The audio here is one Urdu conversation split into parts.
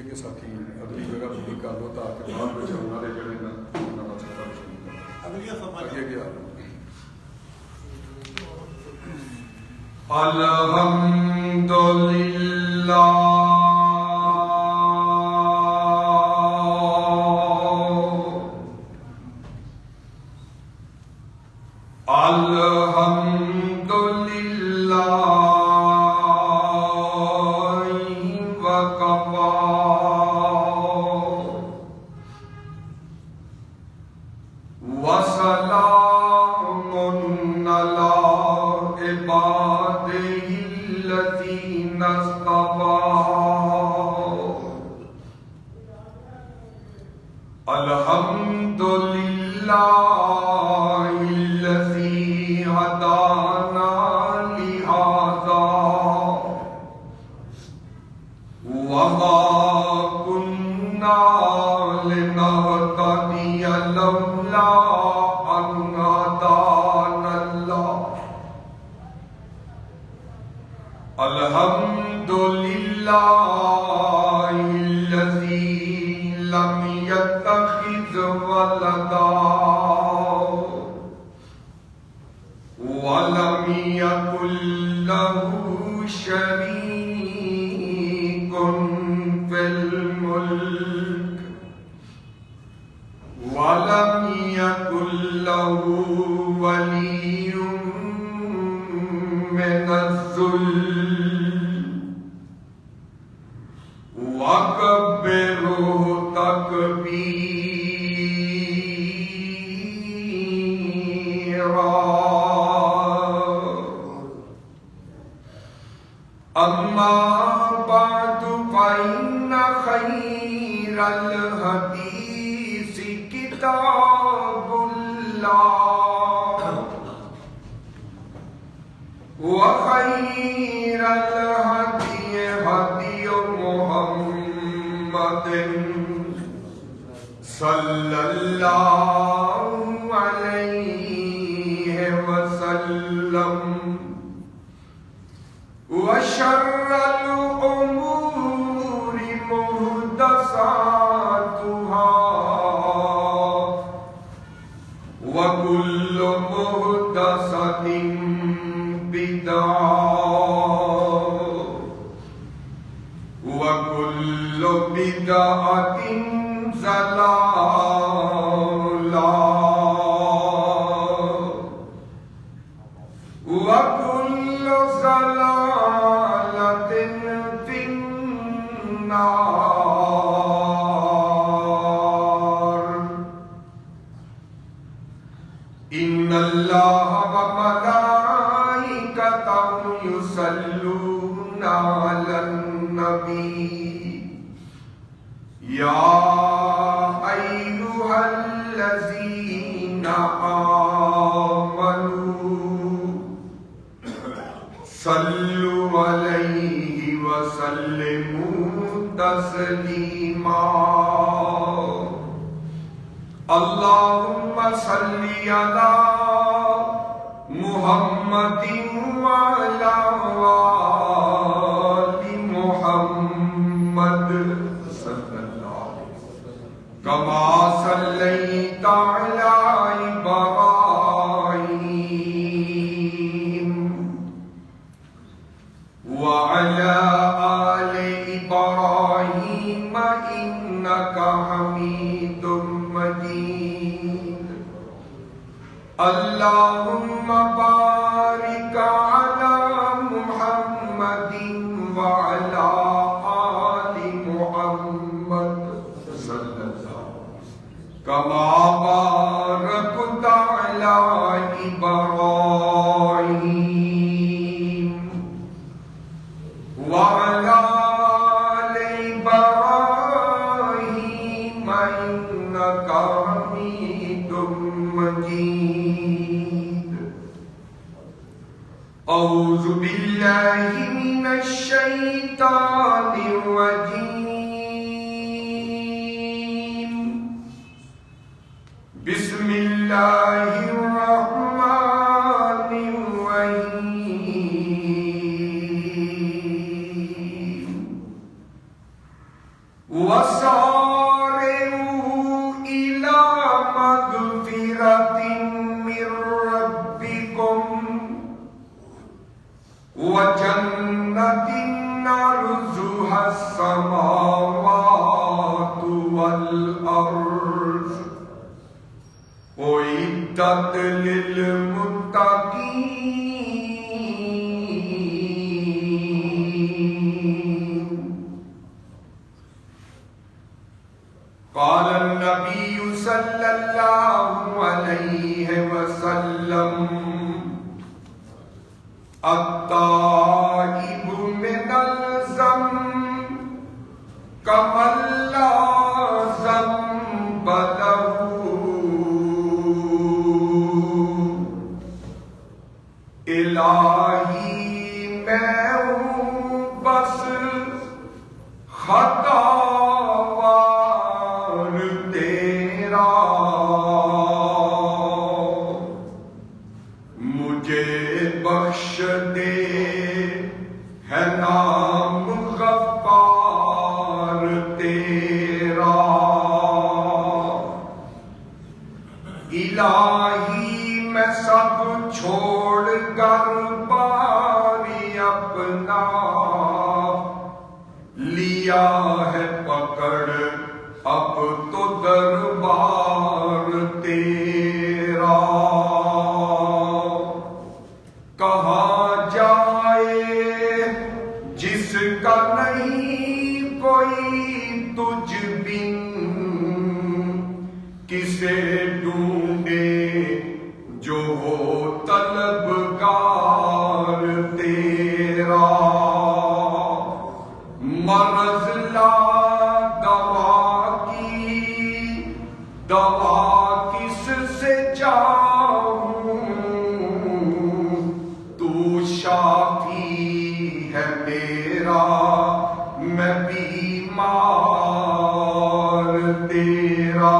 ہے کہ ساتھی اگلی جگہ پوری کر لو تاکہ بعد میں چلنا رہے جڑے نا سفر شروع کر اگلی سفر آگے کیا الحمدللہ وَجَنَّةٍ عَرْضُهَا السَّمَاوَاتُ وَالْأَرْضُ أُعِدَّتْ لِلْمُتَّقِينَ. قال النبي صلى الله عليه وسلم التائب من الذنب كمن لا ذنب له. الہی میں ہوں بس خطاوار تیرا، مجھے بخش دے ہے نام غفار تیرا. الہی میں سب چھوڑ کر باری اپنا لیا ہے پکڑ اب تو دربار تیرا. کہاں جائے جس کا نہیں کوئی تجھ بن، کسے ڈھونڈے جو ہو طلبگار تیرا. مرض لا دوا کی دوا کس سے چاہوں، تو شافی ہے میرا میں بیمار تیرا.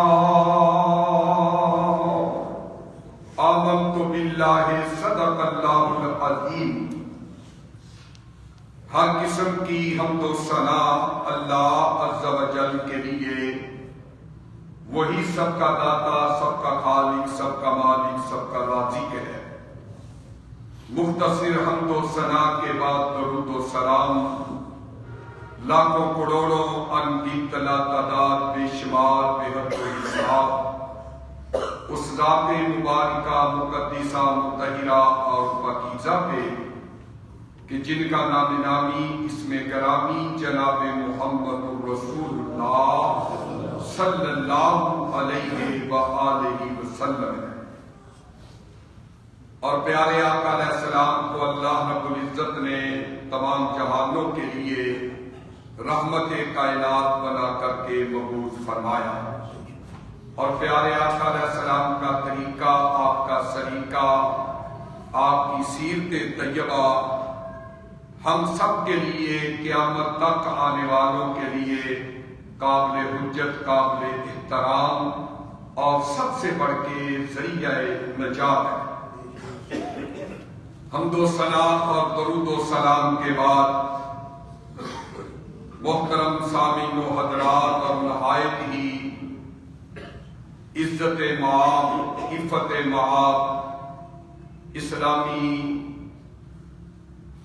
آمنت باللہ صدق اللہ العظیم. ہر قسم کی حمد و ثنا اللہ عز و جل کے لیے، وہی سب کا داتا، سب کا خالق، سب کا مالک، سب کا رازق ہے. مختصر حمد و ثنا کے بعد درود و سلام لاکھوں کروڑوں انگنت لا تعداد بے شمار بے حد و حساب اس ذات مبارکہ مقدسہ مطہرہ اور پاکیزہ پہ کہ جن کا نام نامی اسم گرامی جناب محمد رسول اللہ صلی اللہ علیہ وآلہ وسلم ہے. اور پیارے آقا علیہ السلام کو اللہ رب العزت نے تمام جہانوں کے لیے رحمت کائنات بنا کر کے مبعوث فرمایا. اور پیارے آقا علیہ السلام کا طریقہ، آپ کا سلیقہ، آپ کی سیرت طیبہ ہم سب کے لیے قیامت تک آنے والوں کے لیے قابل حجت، قابل احترام اور سب سے بڑھ کے ذریعہ نجات ہے. حمد و ثنا اور درود و سلام کے بعد محترم سامعین و حضرات اور نہایت ہی عزت مآب، عفت مآب اسلامی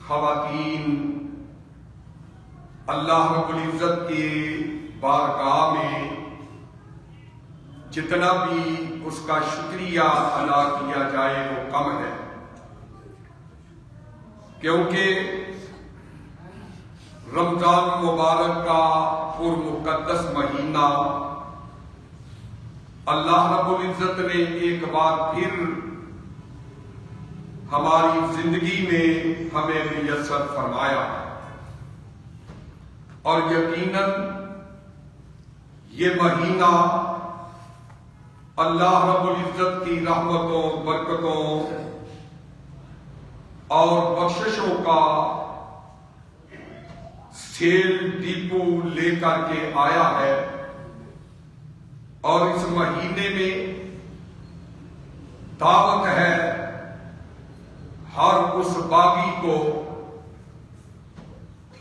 خواتین، اللہ رب العزت کی بارگاہ میں جتنا بھی اس کا شکریہ ادا کیا جائے وہ کم ہے، کیونکہ رمضان مبارک کا پرمقدس مہینہ اللہ رب العزت نے ایک بار پھر ہماری زندگی میں ہمیں میسر فرمایا. اور یقیناً یہ مہینہ اللہ رب العزت کی رحمتوں، برکتوں اور بخششوں کا سیل ڈیپو لے کر کے آیا ہے. اور اس مہینے میں دعوت ہے ہر اس باغی کو،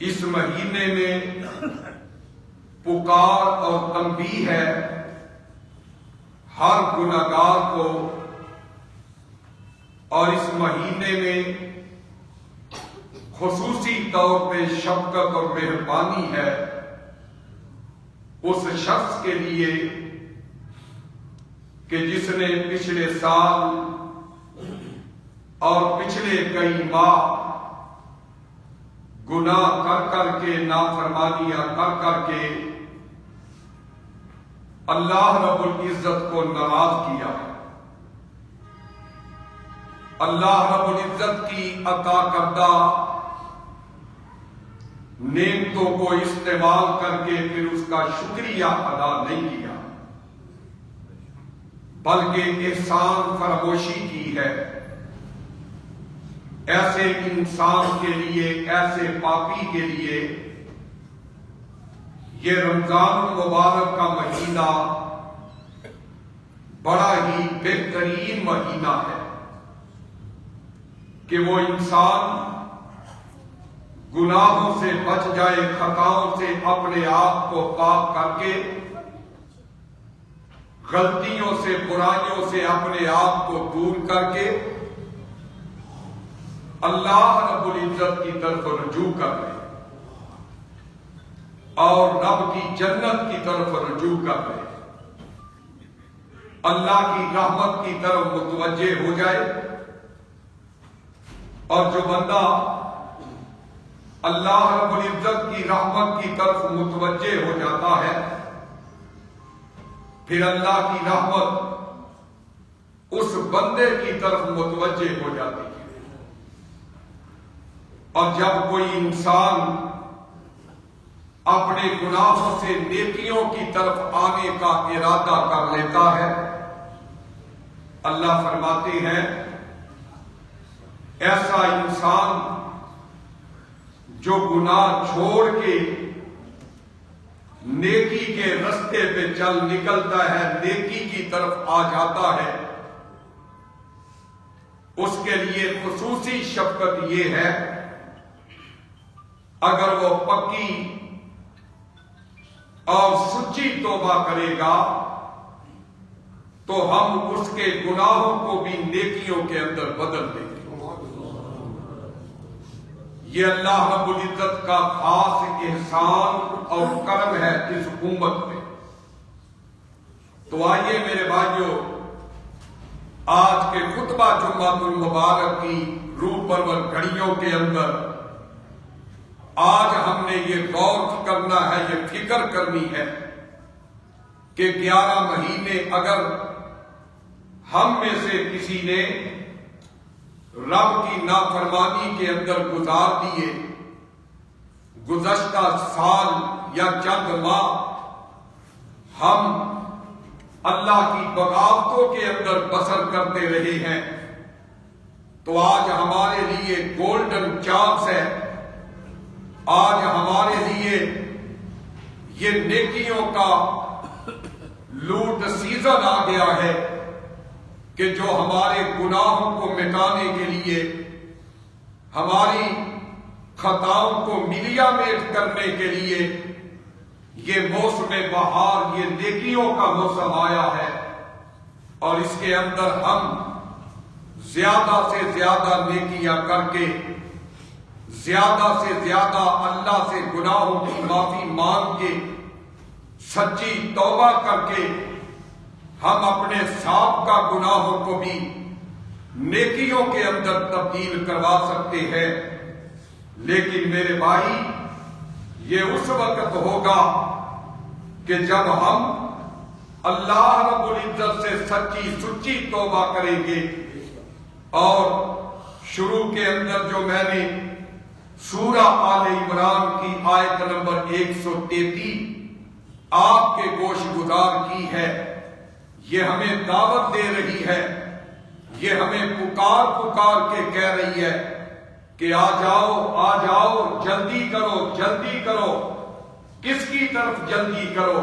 اس مہینے میں پکار اور تنبیہ ہے ہر گنہگار کو، اور اس مہینے میں خصوصی طور پہ شفقت اور مہربانی ہے اس شخص کے لیے کہ جس نے پچھلے سال اور پچھلے کئی ماہ گناہ کر کر کے، نافرمانیاں کر کر کے اللہ رب العزت کو ناراض کیا ہے۔ اللہ رب العزت کی عطا کردہ نعمتوں کو استعمال کر کے پھر اس کا شکریہ ادا نہیں کیا، بلکہ احسان فراموشی کی ہے۔ ایسے انسان کے لیے، ایسے پاپی کے لیے یہ رمضان المبارک کا مہینہ بڑا ہی بہترین مہینہ ہے کہ وہ انسان گناہوں سے بچ جائے، خطاؤں سے اپنے آپ کو پاک کر کے، غلطیوں سے، برائیوں سے اپنے آپ کو دور کر کے اللہ رب العزت کی طرف رجوع کر لے اور رب کی جنت کی طرف رجوع کر لے، اللہ کی رحمت کی طرف متوجہ ہو جائے۔ اور جو بندہ اللہ رب العزت کی رحمت کی طرف متوجہ ہو جاتا ہے، پھر اللہ کی رحمت اس بندے کی طرف متوجہ ہو جاتی ہے۔ اور جب کوئی انسان اپنے گناہوں سے نیکیوں کی طرف آنے کا ارادہ کر لیتا ہے، اللہ فرماتے ہیں ایسا انسان جو گناہ چھوڑ کے نیکی کے رستے پہ چل نکلتا ہے، نیکی کی طرف آ جاتا ہے، اس کے لیے خصوصی شفقت یہ ہے اگر وہ پکی اور سچی توبہ کرے گا تو ہم اس کے گناہوں کو بھی نیکیوں کے اندر بدل دیں گے۔ یہ اللہ رب العزت کا خاص احسان اور کرم ہے اس امت میں۔ تو آئیے میرے بھائیوں، آج کے خطبہ جمعۃ المبارک کی روح پرور گھڑیوں کے اندر آج ہم نے یہ غور کرنا ہے، یہ فکر کرنی ہے کہ 11 مہینے اگر ہم میں سے کسی نے رب کی نافرمانی کے اندر گزار دیے، گزشتہ سال یا چند ماہ ہم اللہ کی بغاوتوں کے اندر بسر کرتے رہے ہیں، تو آج ہمارے لیے گولڈن چانس ہے، آج ہمارے لیے یہ نیکیوں کا لوٹ سیزن آ گیا ہے کہ جو ہمارے گناہوں کو مٹانے کے لیے، ہماری خطاؤں کو ملیامیٹ کرنے کے لیے یہ موسم بہار، یہ نیکیوں کا موسم آیا ہے، اور اس کے اندر ہم زیادہ سے زیادہ نیکیاں کر کے، زیادہ سے زیادہ اللہ سے گناہوں کی معافی مانگ کے، سچی توبہ کر کے ہم اپنے سابقہ گناہوں کو بھی نیکیوں کے اندر تبدیل کروا سکتے ہیں۔ لیکن میرے بھائی، یہ اس وقت ہوگا کہ جب ہم اللہ رب العزت سے سچی سچی توبہ کریں گے۔ اور شروع کے اندر جو میں نے سورہ آل عمران کی آیت نمبر 133 آپ کے گوش گزار کی ہے، یہ ہمیں دعوت دے رہی ہے، یہ ہمیں پکار پکار کے کہہ رہی ہے کہ آ جاؤ، جلدی کرو، جلدی کرو۔ کس کی طرف جلدی کرو؟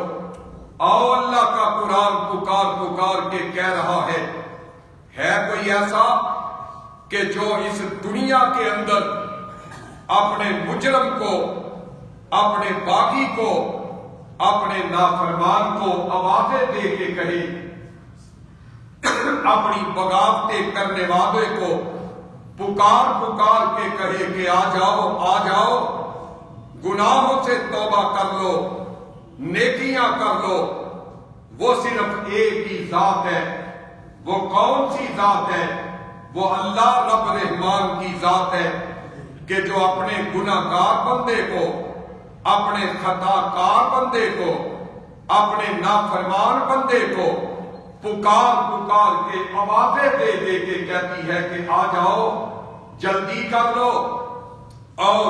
آؤ، اللہ کا قرآن پکار پکار کے کہہ رہا ہے کوئی ایسا کہ جو اس دنیا کے اندر اپنے مجرم کو، اپنے باغی کو، اپنے نافرمان کو آوازیں دے کے کہے، اپنی بغاوتیں کرنے والے کو پکار پکار کے کہے کہ آ جاؤ، گناہوں سے توبہ کر لو، نیکیاں کر لو، وہ صرف ایک ہی ذات ہے۔ وہ کون سی ذات ہے؟ وہ اللہ رب رحمان کی ذات ہے کہ جو اپنے گناہگار بندے کو، اپنے خطا کار بندے کو، اپنے نافرمان بندے کو پکار پکار کے آوازیں دے دے کے کہتی ہے کہ آ جاؤ، جلدی کر لو۔ اور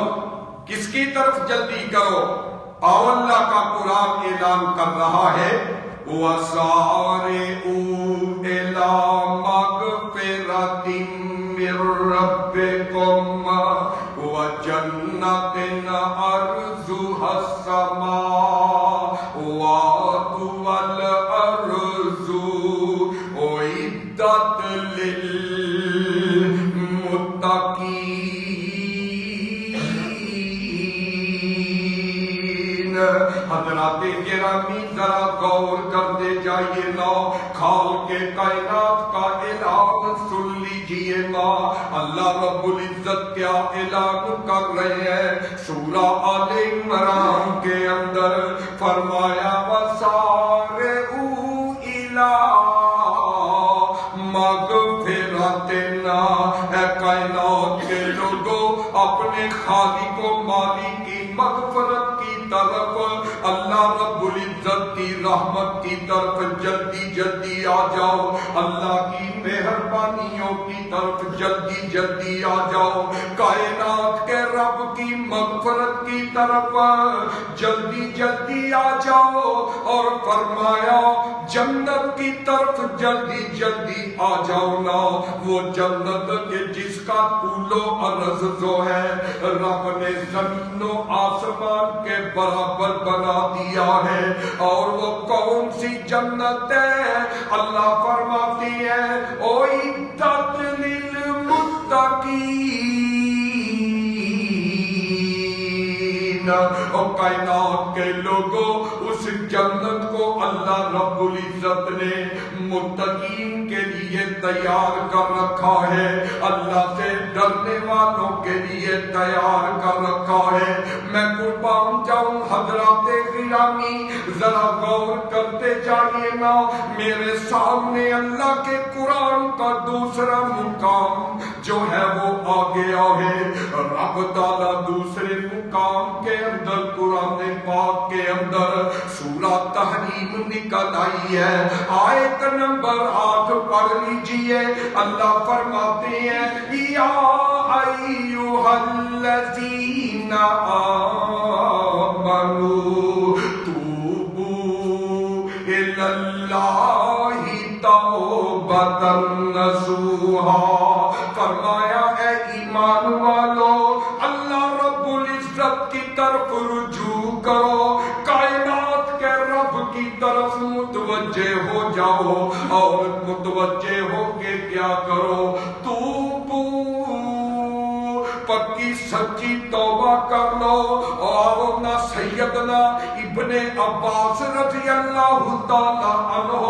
کس کی طرف جلدی کرو؟ اور اللہ کا قرآن اعلان کر رہا ہے وَسَارِعُوا إِلَىٰ مَغْفِرَةٍ مِّن رَّبِّكُمْ وَجَنَّةٍ عَرْضُهَا السَّمَاوَاتُ وَالْأَرْضُ أُعِدَّتْ لِلْمُتَّقِينَ۔ حضرات گرامی ذرا غور کرتے جائیے نا، کھال کے کائنات کا اعلان سن لیجئے نا۔ اللہ رب العزت کیا اعلان کر رہے ہیں سورہ آل عمران کے اندر؟ فرمایا وَسَارِعُوا إِلَىٰ مَغْفِرَةٍ۔ اے کائنات کے لوگوں، اپنے خالق و مالک کی مغفرت کی طرف، اللہ رب العزت کی رحمت کی طرف جلدی جلدی آ جاؤ، اللہ کی مہربانیوں کی طرف جلدی جلدی آ جاؤ، کائنات کے رب کی مغفرت کی طرف جلدی جلدی آ جاؤ، اور فرمایا جنت کی طرف جلدی جلدی آ جاؤ نا۔ وہ جنت کے جس کا طول و عرض جو ہے رب نے زمین و آسمان کے برابر بنا دیا ہے، اور وہ کون سی جنت ہے؟ اللہ فرماتی ہے اُعِدَّتْ لِلْمُتَّقِينَ۔ اور کائنات کے لوگوں، اس جنت کو اللہ رب العزت نے متقین کے لیے تیار کر رکھا ہے، اللہ سے ڈرنے والوں کے لیے تیار کر رکھا ہے۔ میں قربان جاؤں حضرات گرامی، ذرا غور کرتے جائیے نا، میرے سامنے اللہ کے قرآن کا دوسرا مقام جو ہے وہ آ گیا ہے۔ رب تعالیٰ دوسرے مقام کے اندر قرآن پاک کے اندر سورہ تحریم نکل آئی ہے، آیت نمبر 8 پڑھ لیجئے۔ اللہ فرماتے ہیں یا ایھا الذین آمنوا توبوا الی اللہ توبۃ نصوحا۔ فرمایا اے ایمان والو، اللہ رب العزت کی طرف رجوع کرو، کائنات کے رب کی طرف متوجہ ہو جاؤ، اور متوجہ ہو کے کیا کرو؟ توبو، پکی سچی توبہ کر لو۔ اور نہ سیدنا ابن عباس رضی اللہ تعالی عنہ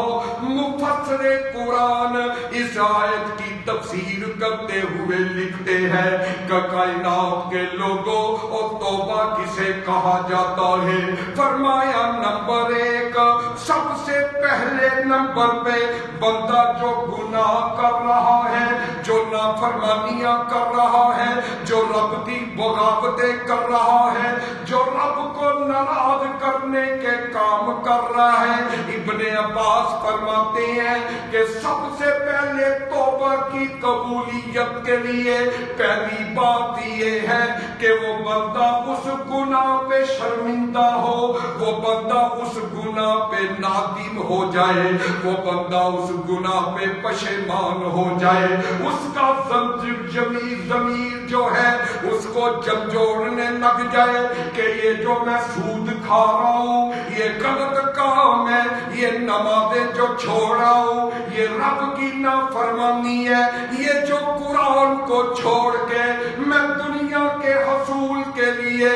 مفسر قرآن اس آیت کی تفسیر کرتے ہوئے لکھتے ہیں کہ کائنات کے لوگوں، اور توبہ کسے کہا جاتا ہے؟ فرمایا نمبر 1، سب سے پہلے نمبر پہ بندہ جو گناہ کر رہا ہے، جو نافرمانیاں کر رہا ہے، جو رب کی بغاوتیں کر رہا ہے، جو رب کو ناراض کرنے کے کام کر رہا ہے، ابن عباس فرماتے ہیں کہ سب سے پہلے توبہ کی قبولیت کے لیے پہلی بات یہ ہے کہ وہ بندہ اس گناہ پہ شرمندہ ہو، وہ بندہ اس گناہ پہ نادم ہو جائے، وہ بندہ اس گناہ پہ پشیمان ہو جائے، اس کا ضمیر جو ہے اس کو جھنجھوڑنے لگ جائے کہ یہ جو میں سود کھا رہا ہوں یہ غلط کام ہے، یہ نمازیں جو چھوڑ رہا ہوں یہ رب کی نافرمانی ہے، یہ جو قرآن کو چھوڑ کے میں دنیا کے حصول کے لیے،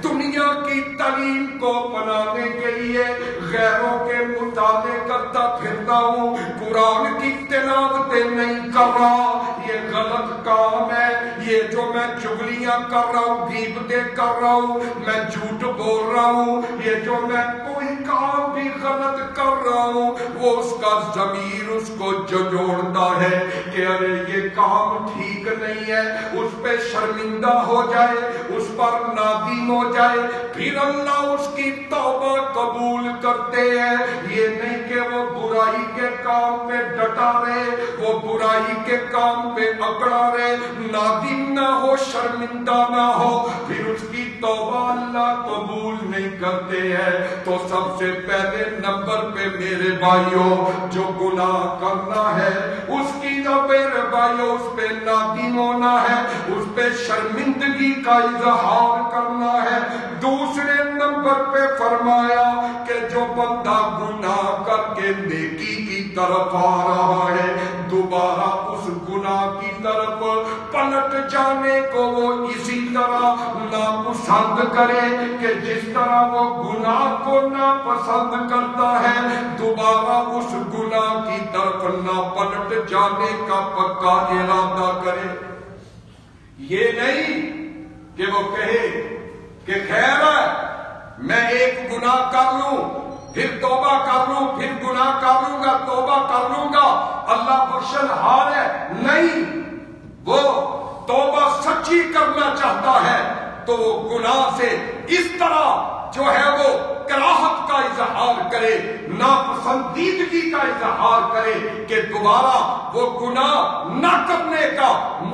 دنیا کی تعلیم کو اپنانے کے لیے غیروں کے مطالعے کرتا پھرتا ہوں، قرآن کی تلاوتیں نہیں کر رہا، یہ غلط کام ہے۔ یہ جو میں چگلیاں کر رہا ہوں، غیبتیں کر رہا ہوں، میں جھوٹ بول رہا ہوں، یہ جو میں کوئی کام بھی غلط کر رہا ہوں، وہ اس کا ضمیر اس کو جھنجھوڑتا ہے کہ ارے یہ کام ٹھیک نہیں ہے، اس پہ شرمندہ ہو جائے، اس پر نادم ہو جائے، پھر اللہ اس کی توبہ قبول کرتے ہیں۔ یہ نہیں کہ وہ برائی کے کام پہ ڈٹا رہے، وہ برائی کے کام پہ اکڑا رہے، نادم نہ ہو، شرمندہ نہ ہو، پھر اس کی توبہ اللہ قبول نہیں کرتے ہیں۔ تو سب سے پہلے نمبر پہ میرے بھائیوں، جو گناہ کرنا ہے اس کی جو میرے بھائیوں اس پہ نادم ہونا ہے، اس پہ شرمندگی کا اظہار کرنا ہے۔ دوسرے نمبر پہ فرمایا کہ جو بندہ گناہ کر کے نیکی کی طرف آ رہا ہے، دوبارہ اس گناہ کی طرف پلٹ جانے کو وہ اسی طرح ناپسند کرے کہ جس طرح وہ گناہ کو ناپسند کرتا ہے، دوبارہ اس گناہ کی طرف نہ پلٹ جانے کا پکا ارادہ کرے۔ یہ نہیں کہ وہ کہے کہ خیر ہے میں ایک گناہ کر لوں پھر توبہ کر لوں، پھر گناہ کر لوں گا، توبہ کر لوں گا، اللہ بخشنہار ہے۔ نہیں، وہ توبہ سچی کرنا چاہتا ہے تو وہ گناہ سے اس طرح جو ہے وہ کراہت کا اظہار کرے، ناپسندیدگی کا اظہار کرے کہ دوبارہ وہ گناہ نہ کرنے کا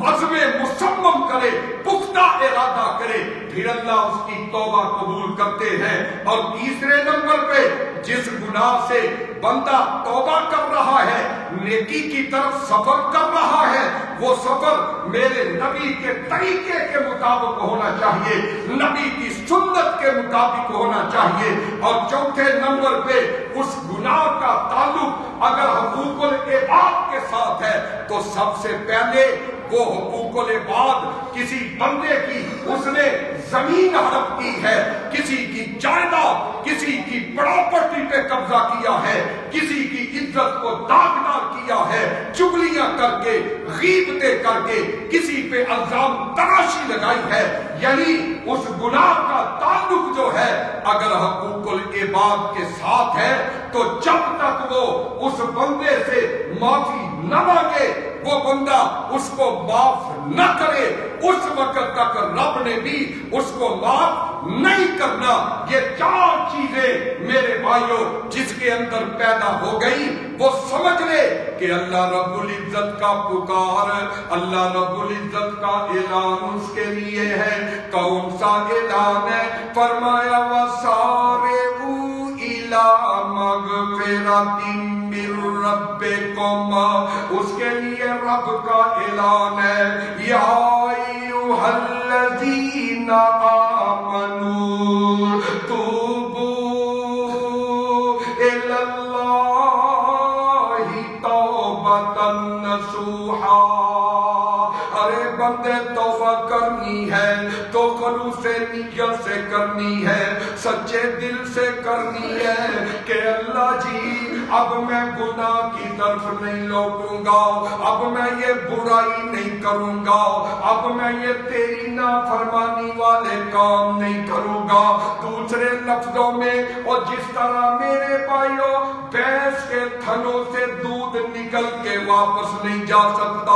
عزم مصمم کرے، پختہ ارادہ کرے، پھر اللہ اس کی توبہ قبول کرتے ہیں۔ اور تیسرے نمبر پہ جس گناہ سے بندہ توبہ کر رہا ہے، نیکی کی طرف سفر کر رہا ہے، وہ سفر میرے نبی کے طریقے کے مطابق ہونا چاہیے، نبی کی سنت کے مطابق ہونا چاہیے۔ اور چوتھے نمبر پہ اس گناہ کا تعلق اگر حقوق العباد کے ساتھ ہے تو سب سے پہلے وہ حقوق العباد کسی بندے کی اس نے زمین ہڑپ کی ہے، کسی کی جائیداد، کسی کی پراپرٹی پہ قبضہ کیا ہے، کسی کی عزت کو داغدار کیا ہے، چگلیاں کر کے، غیبتیں کر کے کسی پہ الزام تراشی لگائی ہے، یعنی اس گناہ کا تعلق جو ہے اگر حقوق العباد کے ساتھ ہے تو جب تک وہ اس بندے سے معافی نہ مانگے، وہ بندہ اس کو معاف نہ کرے، اس وقت تک رب نے بھی اس کو معاف نہیں کرنا۔ یہ چار چیزیں میرے بھائیوں جس کے اندر پیدا ہو گئی، وہ سمجھ لے کہ اللہ رب العزت کا پکار، اللہ رب العزت کا اعلان اس کے لیے ہے۔ کون سا اعلان ہے؟ فرمایا وَسَارِعُوا إِلَىٰ مَغْفِرَةٍ مِّن رَّبِّكُمْ، اس کے لیے رب کا اعلان ہے، یا ایھا الذین آمنوا توبوا الی اللہ توبۃ نصوحا۔ ارے بندے توبہ کرنی ہے تو خلوص نیت سے کرنی ہے، سچے دل سے کرنی ہے کہ اللہ جی اب میں گناہ کی طرف نہیں لوٹوں گا، اب میں یہ برائی نہیں کروں گا، اب میں یہ تیری نافرمانی والے کام نہیں کروں گا۔ دوسرے لفظوں میں، اور جس طرح میرے بھائیوں بھینس کے تھنوں سے دودھ نکل کے واپس نہیں جا سکتا،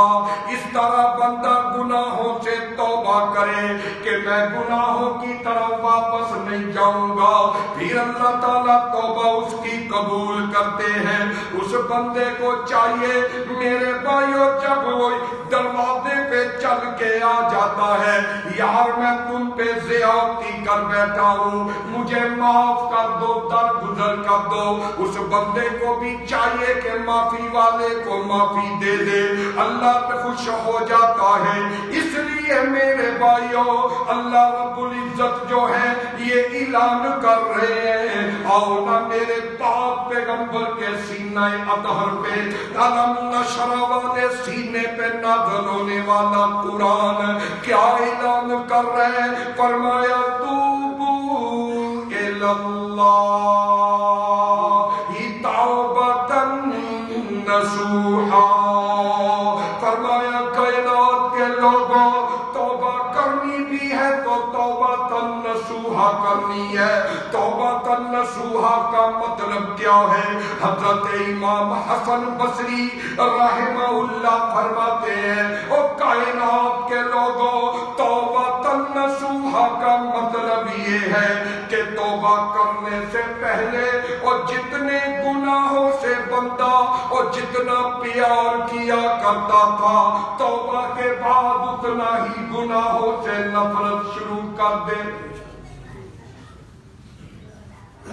اس طرح بندہ گناہوں سے توبہ کرے کہ میں گناہوں کی طرف واپس نہیں جاؤں گا، پھر اللہ تعالیٰ توبہ اس کی قبول کرتے ہیں۔ اس بندے کو چاہیے میرے بھائیوں جب وہ دروازے پہ چل کے آ جاتا ہے، یار میں تم پہ زیادتی کر بیٹھا ہوں، مجھے معاف کر دو، درگزر کر دو، اس بندے کو بھی چاہیے کہ معافی والے کو معافی دے دے، اللہ پہ خوش ہو جاتا ہے۔ اس لیے میرے بھائیوں اللہ رب العزت جو ہے یہ اعلان کر رہے ہیں، اور نہ میرے پاک پیغمبر کے سینہ اطہر پہ، علم نشرح والے سینے پہ نازل ہونے والا قرآن کیا اعلان کر رہے ہیں؟ فرمایا توبوا الی اللہ توبۃ نصوحا۔ فرمایا کائنات کے لوگوں کرنی ہے تو توبۃ نصوحا کرنی ہے۔ توبۃ نصوحا کا مطلب کیا ہے؟ حضرت امام حسن بصری رحمہ اللہ فرماتے ہیں او کائنات کے لوگوں، توبۃ نصوحا کا مطلب یہ ہے کہ توبہ کرنے سے پہلے اور جتنے گناہوں سے بندہ اور جتنا پیار کیا کرتا تھا، توبہ کے بعد اتنا ہی گناہوں سے نفرت شروع کر دے۔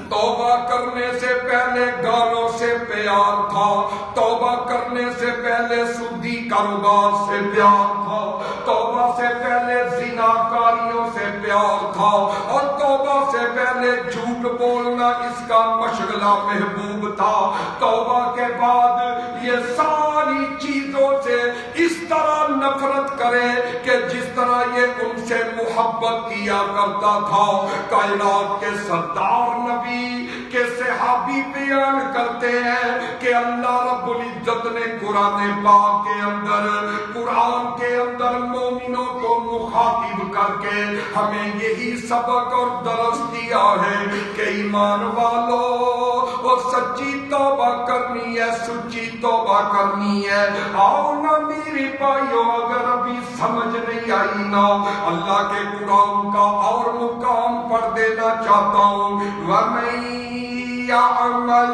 توبہ کرنے سے پہلے گانوں سے پیار تھا، توبہ کرنے سے پہلے سودی کاروبار سے پیار تھا، توبہ سے پہلے زناکاریوں سے پیار تھا، اور توبہ سے پہلے جھوٹ بولنا اس کا مشغلہ محبوب تھا۔ توبہ کے بعد یہ ساری چیزوں سے اس طرح نفرت کرے کہ جس طرح یہ ان سے محبت کیا کرتا تھا۔ کائنات کے سردار نبی کے صحابی بیان کرتے ہیں کہ اللہ رب العزت نے قرآن پاک کے اندر مومنوں کو مخاطب کر کے ہمیں یہی سبق اور درس دیا ہے کہ ایمان والو اور سچی توبہ کرنی ہے، سچی توبہ کرنی ہے۔ آؤ نا میرے بھائیو، اگر ابھی سمجھ نہیں آئی نا، اللہ کے قرآن کا اور مقام پڑھ دینا چاہتا ہوں۔ وَمَن يَعْمَلْ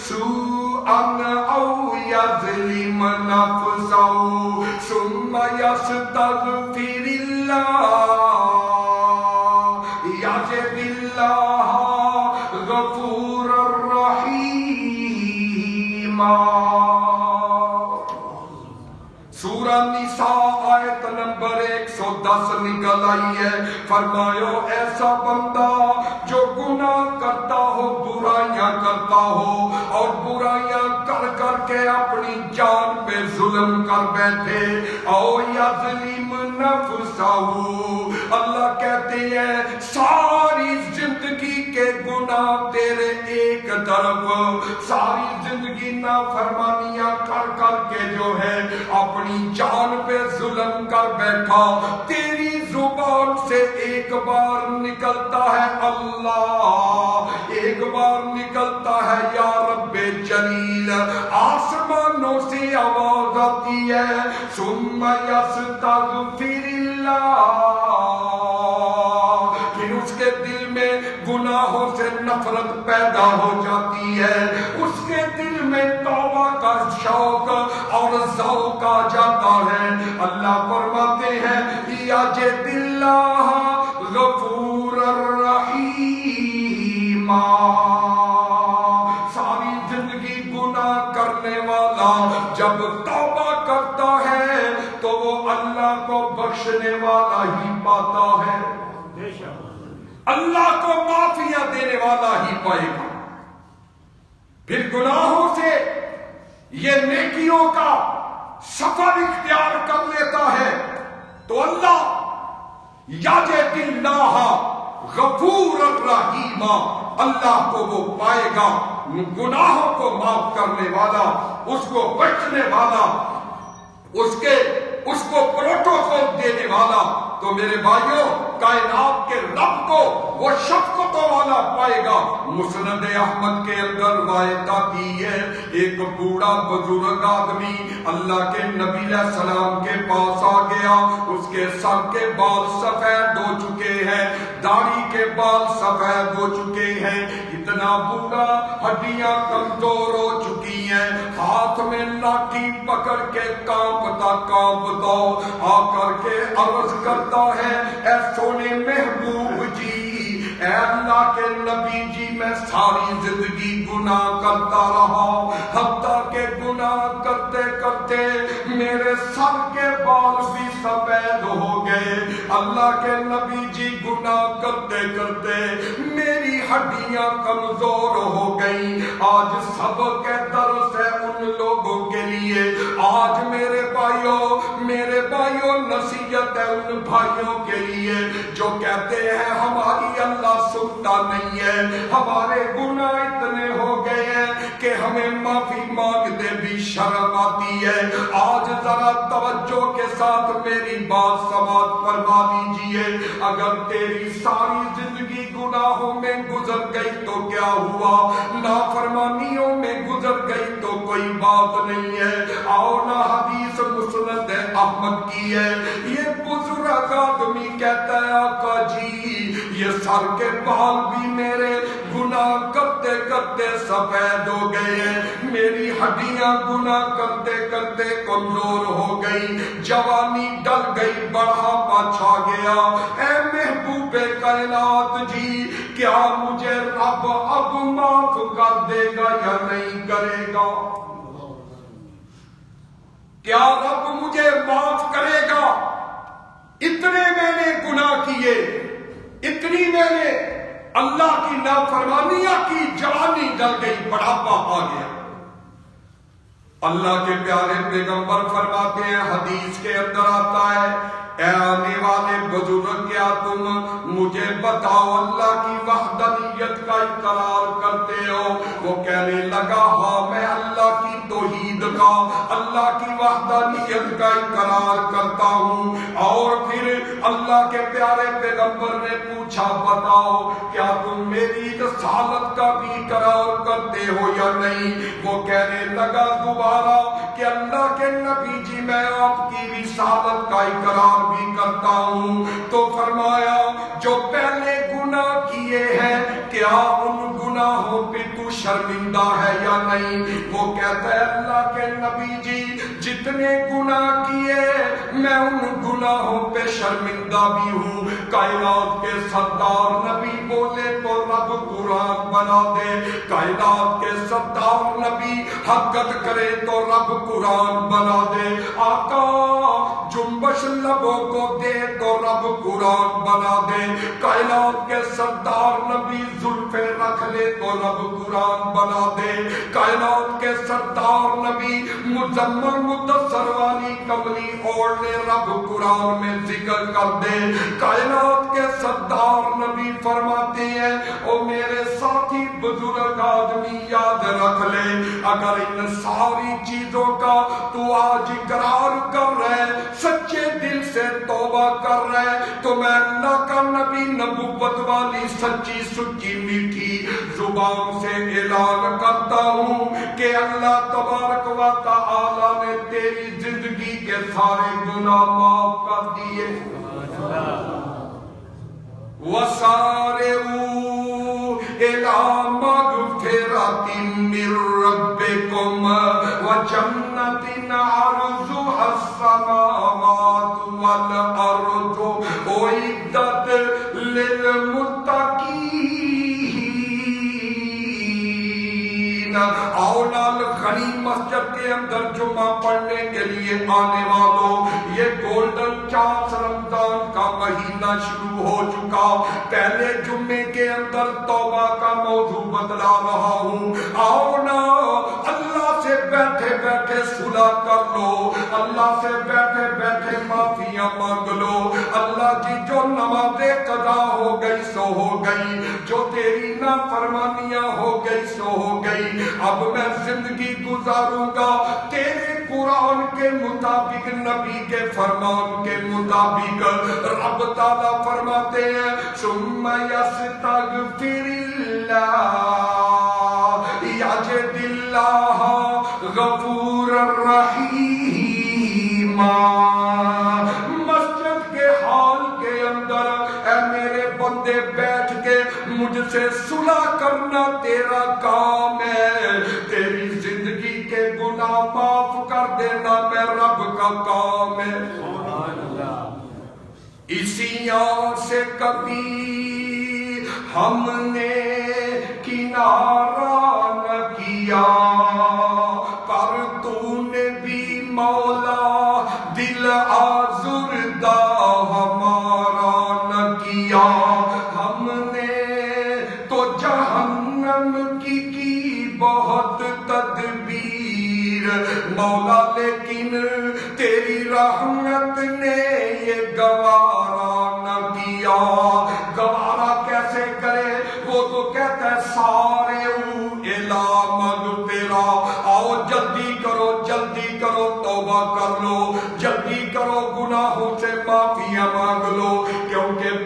سُوءًا أَوْ يَظْلِمْ نَفْسَهُ ثُمَّ يَسْتَغْفِرِ اللَّهَ يَجِدِ اللَّهَ غَفُورًا رَحِيمًا۔ سورہ نساء آیت نمبر 110 نکل آئی ہے۔ فرمایا ایسا بندہ جو گناہ کرتا ہو، برائیاں کرتا ہو، اور برائیاں کر کر کے اپنی جان پہ ظلم کر بیٹھے، او یظلم نفسہ، اللہ کہتے ہیں ساری زندگی کے گناہ تیرے ایک طرف، ساری زندگی نافرمانیاں کر کر کے جو ہے اپنی جان پہ ظلم کر بیٹھا، تیری زبان سے ایک بار نکلتا ہے اللہ، ایک بار نکلتا ہے یا رب جلیل، آسمانوں سے آواز آتی ہے ثم یستغفر اللہ، پھر اس کے دل میں گناہوں سے نفرت پیدا ہو جاتی ہے، اس کے دل میں توبہ کا شوق اور ذوق آ جاتا ہے۔ اللہ فرماتے ہیں یجد اللہ غفور الرحیم، ساری زندگی گناہ کرنے والا جب توبہ کرتا ہے تو وہ اللہ کو بخشنے والا ہی پاتا ہے، اللہ کو معافیہ دینے والا ہی پائے گا۔ پھر گناہوں سے یہ نیکیوں کا سفر اختیار کر لیتا ہے تو اللہ یجد اللہ غفور الرحیم، اللہ کو وہ پائے گا گناہوں کو معاف کرنے والا، اس کو بخشنے والا، اس کو پروٹوکول دینے والا۔ تو میرے بھائیوں، کائنات کے رب کو وہ شفقتوں والا پائے گا۔ مسند احمد کے اندر روایت آتی ہے، ایک بوڑھا بزرگ آدمی اللہ کے نبی علیہ السلام کے پاس آ گیا، اس کے سر کے بال سفید ہو چکے ہیں، داڑھی کے بال سفید ہو چکے ہیں، اتنا بوڑھا، ہڈیاں کمزور ہو چکی ہیں، ہاتھ میں لاٹھی پکڑ کے کانپتا آ کر کے عرض کرتا ہے اے سونے محبوب جی، اے اللہ کے نبی جی، میں ساری زندگی گناہ کرتا رہا، حتیٰ کہ گناہ کرتے کرتے میرے سر کے بال بھی سفید ہو گئے۔ اللہ کے نبی جی، گناہ کرتے کرتے میری ہڈیاں کمزور ہو گئی۔ آج سبق کے درس ہے ان لوگوں کے لیے، آج میرے بھائیوں نصیحت ہے ان بھائیوں کے لیے جو کہتے ہیں ہماری اللہ سنتا نہیں ہے، ہمارے گناہ اتنے ہو گئے ہیں کہ ہم ہمیں معافی مانگتے بھی شرم آتی ہے۔ آج ذرا توجہ کے ساتھ میری بات سماعت فرما دیجئے، اگر تیری ساری زندگی گناہوں میں گزر گئی تو کیا ہوا، نافرمانیوں میں گزر گئی تو کوئی بات نہیں ہے۔ آؤ نا حدیث مسند احمد کی ہے، یہ بزرگ آدمی کہتا ہے آقا جی یہ سر کے بال بھی میرے گناہ کرتے کرتے سفید ہو گئے ہیں، میری ہڈیاں گناہ کرتے کرتے کمزور ہو گئی، جوانی ڈل گئی، بڑھاپا چھا گیا۔ اے محبوب کائنات جی کیا مجھے رب اب معاف کر دے گا یا نہیں کرے گا؟ کیا رب مجھے معاف کرے گا؟ اتنے میں نے گناہ کیے، اتنی میں نے اللہ کی نافرمانیاں کی، جوانی ڈل گئی، بڑھاپا آ گیا۔ اللہ کے پیارے پیغمبر فرماتے ہیں، حدیث کے اندر آتا ہے، اے آنے والے بزرگ کیا تم مجھے بتاؤ اللہ کی وحدانیت کا اقرار کرتے ہو؟ وہ کہنے لگا ہاں میں اللہ کی توحید کا، اللہ کی وحدانیت کا اقرار کرتا ہوں۔ اور پھر اللہ کے پیارے پیغمبر نے پوچھا بتاؤ کیا تم میری رسالت کا بھی اقرار کرتے ہو یا نہیں؟ وہ کہنے لگا دوبارہ کہ اللہ کے نبی جی میں آپ کی رسالت کا اقرار بھی کرتا ہوں۔ تو فرمایا جو پہلے گناہ کیے ہیں کیا ان گناہوں پہ تو شرمندہ ہے یا نہیں؟ وہ کہتا ہے اللہ کے نبی جی جتنے گناہ کیے میں ان گناہوں پہ شرمندہ بھی ہوں۔ کائنات کے سردار نبی بولے تو رب قرآن بنا دے، کائنات کے سردار نبی حرکت کرے تو رب قرآن بنا دے، آقا جنبش لبوں کو دے تو رب قرآن بنا دے، کائنات کے سردار نبی زلفیں رکھ لے تو رب قرآن بنا دے، کائنات کے سردار نبی مزمل مدثر والی کملی اوڑھنے رب قرآن میں ذکر کر دے۔ کائنات کے سردار نبی فرماتے ہیں او میرے ساتھی بزرگ آدمی یاد رکھ لے اگر ان ساری چیزوں کا تو آج اقرار کر رہے سچے دل سے توبہ کر رہے تو میں اللہ کا نبی نبوت والی سچی سچی میٹھی زبان سے اعلان کرتا ہوں کہ اللہ تبارک و تعالی نے تیری زندگی کے سارے گناہ معاف کر دیے۔ وَسَارِعُوا إِلَىٰ مَغْفِرَةٍ مِّن رَّبِّكُمْ وَجَنَّةٍ عَرْضُهَا السَّمَاوَاتُ وَالْأَرْضُ أُعِدَّتْ لِلْمُتَّقِينَ۔ آؤ نال غنی مسجد کے اندر جمعہ پڑھنے کے لیے آنے والوں، یہ گولڈن چانس رمضان کا مہینہ شروع ہو چکا، پہلے جمعے کے اندر توبہ کا موضوع بدلا رہا ہوں۔ آؤ نا اللہ سے بیٹھے بیٹھے صلح کر لو، اللہ سے بیٹھے بیٹھے معافیاں مانگ لو۔ اللہ جی جو نمازیں قضا ہو گئی سو ہو گئی، جو تیری نافرمانیاں ہو گئی سو ہو گئی، اب میں زندگی گزاروں گا تیرے قرآن کے مطابق، نبی کے فرمان کے مطابق۔ رب تعالیٰ فرماتے ہیں ثم یستغفر اللہ یجد اللہ غفور الرحیم۔ مسجد کے حال کے اندر اے میرے بندے بیٹھ کے مجھ سے صلح کرنا تیرا کام ہے، تیری زندگی کے گناہ معاف کر دینا میں رب کا کام ہے۔ اسی آن سے کبھی ہم نے کنارہ نہ کیا، پر تو نے بھی مولا دل آزردہ ہمارا نہ کیا۔ ہم نے تو جہنم کی بہت تدبیر مولا، لیکن تیری رحمت نے یہ گوارا نہ کیا۔ گوارا کیسے کرے؟ وہ تو کہتا ہے سارے الی مغفرہ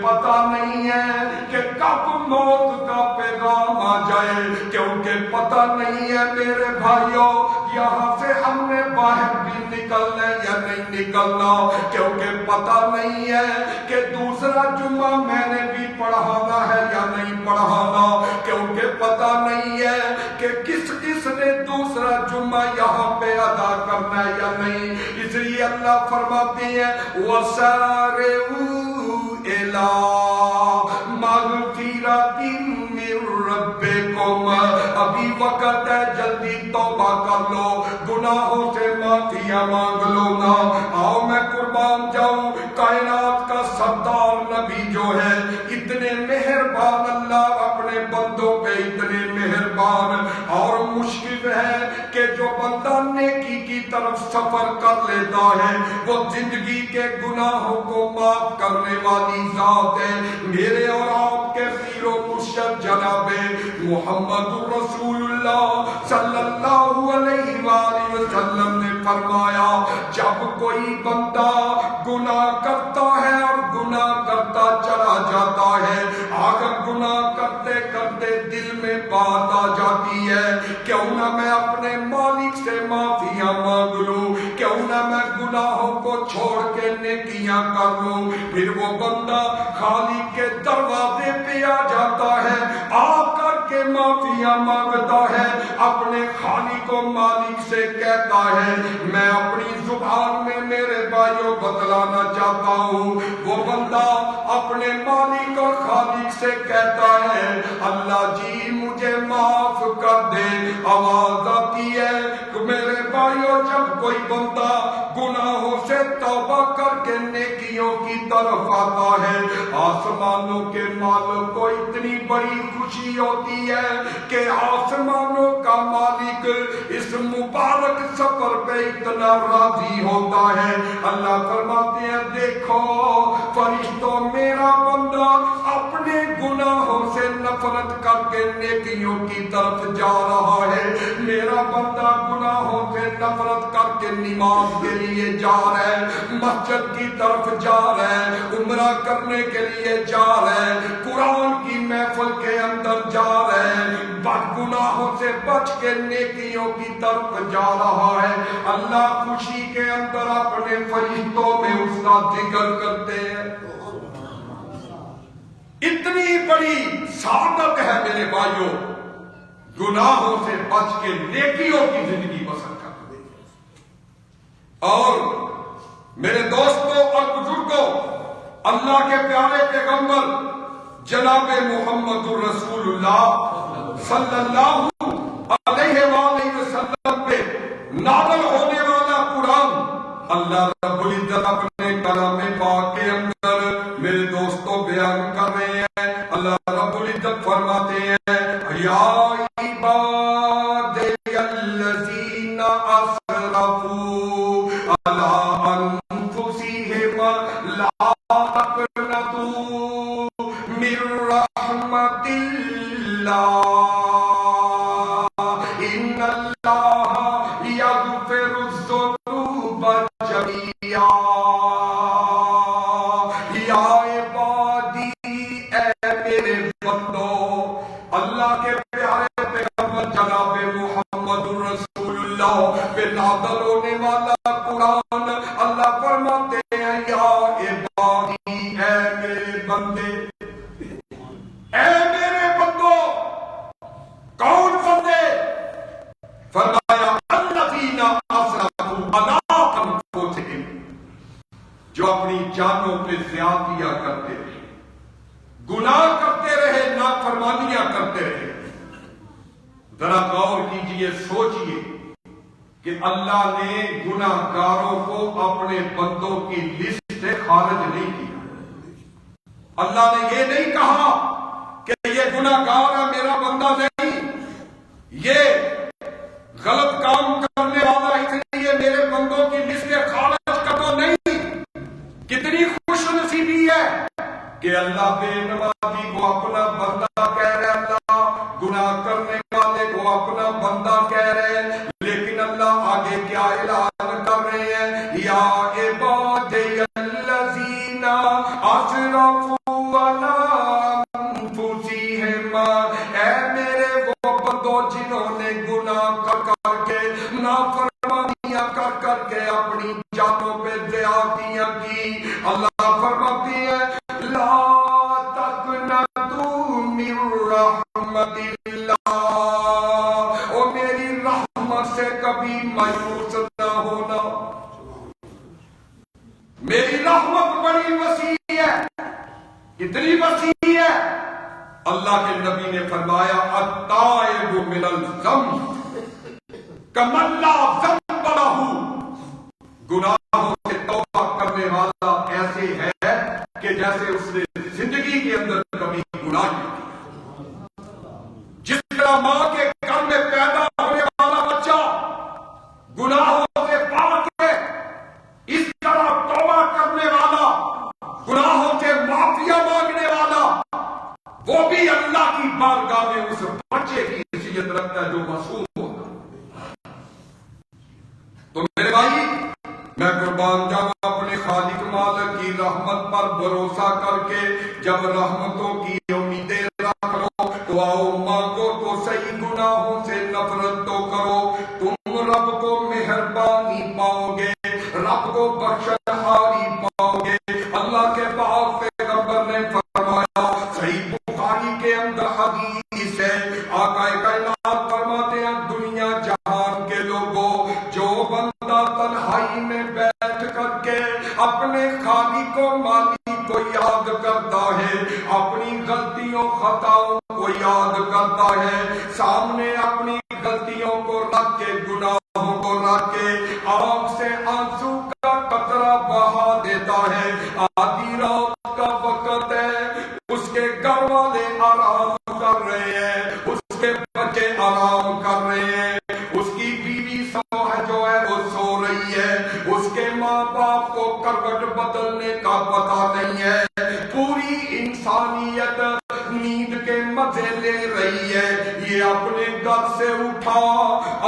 پتہ نہیں ہے کہ کب موت کا پیغام آ جائے، کیونکہ پتہ نہیں ہے میرے بھائیوں یہاں سے ہم نے باہر بھی نکلنا یا نہیں نکلنا، کیونکہ پتہ نہیں ہے کہ دوسرا جمعہ میں نے بھی پڑھانا ہے یا نہیں پڑھانا، کیونکہ پتہ نہیں ہے کہ کس نے دوسرا جمعہ یہاں پہ ادا کرنا ہے یا نہیں۔ اس لیے اللہ فرماتے ہیں وَسَارِعُوا إِلَىٰ مَغْفِرَةٍ مِّن رَبِّكُمْ، ابھی وقت ہے، جلدی توبہ کر لو، گناہوں سے معافیاں مانگ لو نا۔ آؤ میں قربان جاؤں، کائنات کا سردار نبی جو ہے اتنے مہربان، اللہ اپنے بندوں پہ اتنے مہربان، اور مشکل ہے کہ جو بندہ نیکی کی طرف سفر کر لیتا ہے وہ زندگی کے گناہوں کو معاف کرنے والی ذات ہے۔ میرے اور آپ کے پیر و مرشد جناب محمد رسول اللہ صلی اللہ علیہ وآلہ وسلم نے فرمایا جب کوئی بندہ گناہ کرتا ہے اور گناہ کرتا چلا جاتا ہے، اگر گناہ کرتے کرتے دل میں بات آ جاتی ہے کیوں نہ میں اپنے مالک سے معافیاں مانگ لوں، کیوں نہ میں گناہوں کو چھوڑ کے نیکیاں کر لوں، پھر وہ بندہ خالق کے دروازے پہ آ جاتا ہے، آ کر کے معافیاں مانگتا ہے، اپنے خالق و مالک سے کہتا ہے میں اپنی زبان میں میرے بھائیوں بتلانا چاہتا ہوں، وہ بندہ اپنے مالک اور خالق سے کہتا ہے اللہ جی مجھے معاف کر دے۔ آواز آتی ہے میرے بھائیوں جب کوئی بندہ گناہوں سے توبہ کر کے نیکیوں کی طرف آتا ہے، آسمانوں کے مالک کو اتنی بڑی خوشی ہوتی ہے کہ آسمانوں کا مالک اس مبارک سفر پہ اتنا راضی ہوتا ہے، اللہ فرماتے ہیں دیکھو فرشتوں میرا بندہ اپنے گناہوں سے نفرت کر کے نیکیوں کی طرف جا رہا ہے، میرا بندہ گناہوں سے نفرت کر کے نماز کے لیے جا رہا ہے، مسجد کی طرف جا رہا ہے، عمرہ کرنے کے لیے جا رہا ہے، قرآن کی محفل کے اندر جا رہا ہے، بد گناہوں سے بچ کے نیکیوں کی طرف جا رہا ہے، اللہ خوشی کے اندر اپنے فرشتوں میں اس کا ذکر کرتے ہیں۔ اتنی بڑی سعادت ہے میرے بھائیوں گناہوں سے بچ کے نیکیوں کی زندگی بسر کرتے ہیں۔ اور میرے دوستوں اور بزرگوں، اللہ کے پیارے پیغمبر جناب محمد الرسول اللہ صلی اللہ علیہ وآلہ وسلم پہ نازل ہونے والا قرآن اللہ رب العزت اپنے کلام پاک کے اندر میرے دوستوں بیان کر رہے ہیں۔ اللہ رب العزت فرماتے ہیں یا عبادی الذین اسرفوا علی انفسہم لا تقنطوا من رحمت اللہ ان اللہ یغفر الذنوب جميعا یا عبادی اے میرے بندو، اللہ کے پیارے پیغمبر جناب محمد الرسول اللہ پہ نازل ہونے والا قرآن، اللہ فرماتے ہیں یا عبادی اے میرے بندے، اے میرے بندو، کون بندے؟ فرمایا الذین اسرفوا علی انفسہم، جو اپنی جانوں پہ زیادتیاں کرتے رہے، گناہ کرتے رہے، نافرمانیاں کرتے رہے۔ ذرا غور کیجئے، سوچئے کہ اللہ نے گناہ گاروں کو اپنے بندوں کی لسٹ سے خارج نہیں کیا۔ اللہ نے یہ نہیں کہا کہ یہ گناہ گار ہے میرا بندہ نہیں، یہ غلط کام کرنے والا اس لیے میرے بندوں کی لسٹ سے خارج کر دو، نہیں۔ کتنی خوش نصیبی ہے کہ اللہ بے نمازی کو اپنا بندہ کہہ رہے، اللہ گناہ کرنے والے کو اپنا بندہ کہہ رہے، لیکن اللہ آگے کیا اعلان کر رہے ہیں یا عبادی الذین اسرفوا اللہ کے نبی نے فرمایا التائب من الذنب کمن لا ذنب لہ، گناہوں سے توبہ کرنے والا ایسے ہے کہ جیسے اس نے زندگی کے اندر کبھی گناہ نہیں کی۔ جس طرح ماں کے گھر میں پیدا ہونے والا بچہ گناہوں سے پاک ہے، اس طرح توبہ کرنے والا، گناہوں سے معافیا مانگنے والا، وہ بھی اللہ کی بارگاہ میں اس بچے کی حیثیت رکھتا ہے جو معصوم ہوتا۔ تو میرے بھائی، میں قربان جاؤں اپنے خالق مالک کی رحمت پر بھروسہ کر کے، جب رحمتوں کی امیدیں رکھ لو تو آؤ مانگو تو صحیح، گناہوں سے نفرت تو کرو، تم رب کو مہربانی پاؤ گے، رب کو بخشنہاری پاؤ گے۔ اللہ کے پاک پیغمبر نے فرمایا، صحیح بخاری کے اندر حدیث ہے، آقا کائنات فرماتے ہیں دنیا جہان کے لوگوں، جو بندہ تنہائی میں بیٹھ کر کے اپنے خالق و مالک کو یاد کرتا ہے، اپنی غلطیوں خطاؤں کو یاد کرتا ہے، سامنے اپنی غلطیوں کو رکھ کے، گناہوں کو رکھ کے، آنکھ سے آنسو کا قطرہ بہا دیتا ہے، آدھی رات کا وقت ہے، اس کے گھر والے آرام کر رہے ہیں، اس کے بچے آرام کر رہے ہیں، اس کی بیوی جو ہے وہ سو رہی ہے، اس کے ماں باپ کو کروٹ بدلنے کا پتہ نہیں ہے، پوری انسانیت نیند کے مزے لے رہی ہے، یہ اپنے گھر سے اٹھا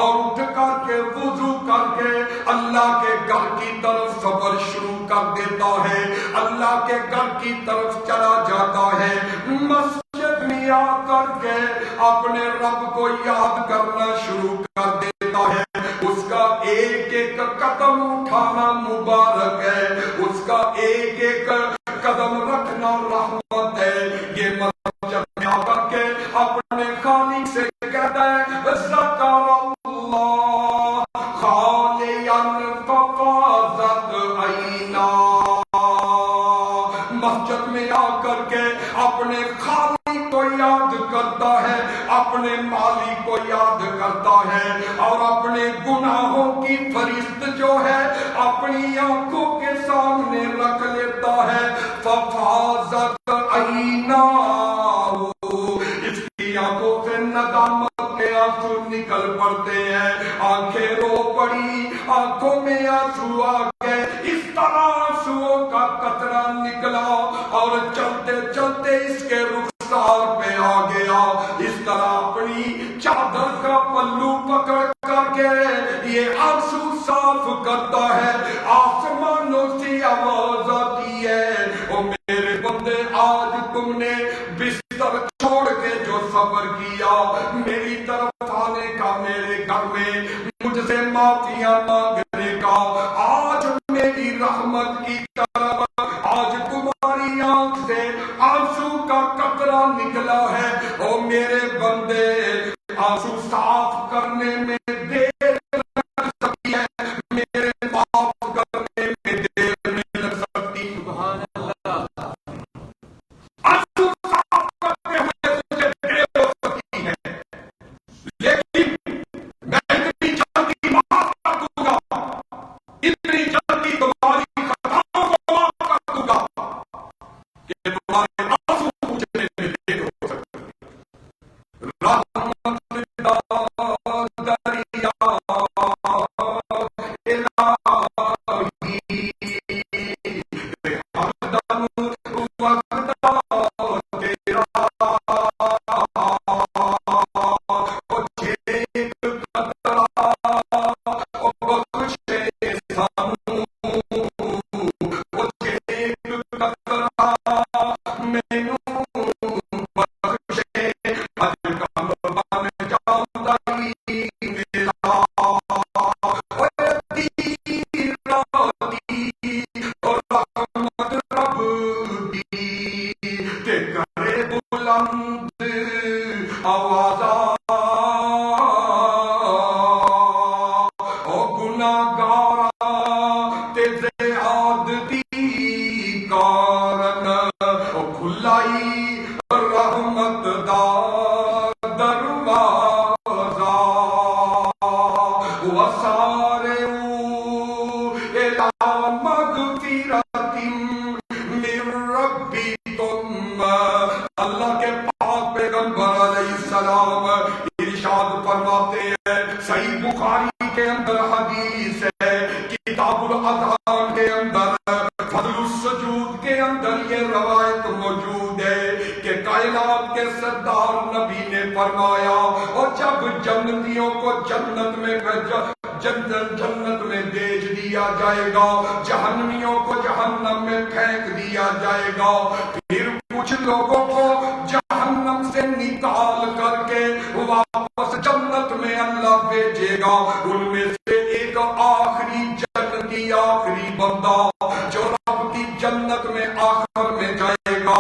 اور اٹھ کر کے وضو کر کے اللہ کے گھر کی طرف سفر شروع کر دیتا ہے، اللہ کے گھر کی طرف چلا جاتا ہے، مسجد میں آ کر کے اپنے رب کو یاد کرنا شروع کر دیتا ہے، اس کا ایک ایک قدم اٹھانا مبارک ہے، اس کا ایک ایک قدم رکھنا رحمت ہے، یہ مسجد میں آ کر کے اپنے خالق سے کہتا ہے ذکر اللہ خالیا ففاضت عینا، مسجد میں آ کر کے اپنے خالق کو یاد کرتا ہے، اپنے مالک کو یاد کرتا ہے، اور اپنے گناہوں کی فہرست جو ہے اپنی آنکھوں کے سامنے رکھ لیتا ہے، ففاضت عینا، اس کی آنکھوں سے ندامت کے آنسو نکل پڑتے ہیں، آنکھیں رو پڑی، آنکھوں میں آنسو آ گئے، اس طرح آنسوؤں کا قطرہ نکلا اور چلتے چلتے اس کے رخسار پہ آ گیا، اس طرح اپنی چادر کا پلو پکڑ کر کے یہ آنسو صاف کرتا ہے، آسمانوں سے آواز آتی ہے، او میرے بندے آج تم نے بستر چھوڑ کے جو سفر کیا میری طرف آنے کا، میرے گھر میں مجھ سے معافیاں مانگنے کا، آج میری رحمت کی طرف، آج تمہاری آنکھ سے آنسو کا قطرہ نکلا ہے، او میرے بندے آنسو صاف کرنے میں دیر لگ سکتی ہے، میرے معاف کرنے میں دیر نہیں لگ سکتی، سبحان اللہ، آنسو صاف کرنے میں مجھے دیر ہو سکتی ہے، لیکن میں اتنی جلدی معاف کر دوں گا، اتنی جلدی تمہاری خطاؤں کو معاف کر دوں گا کہ تمہارے آنسو پوچھنے میں دیر ہو سکتی ہے۔ رحمت کائنات کے سردار نبی نے فرمایا اور جب جنتیوں کو جنت میں بھیج دیا جائے گا، جہنمیوں کو جہنم میں پھینک دیا جائے گا، پھر کچھ لوگوں کو جہنم سے نکال کر کے واپس جنت میں اللہ بھیجے گا، ان میں سے ایک آخری جنتی، آخری بندہ جو رب کی جنت میں آخر میں جائے گا،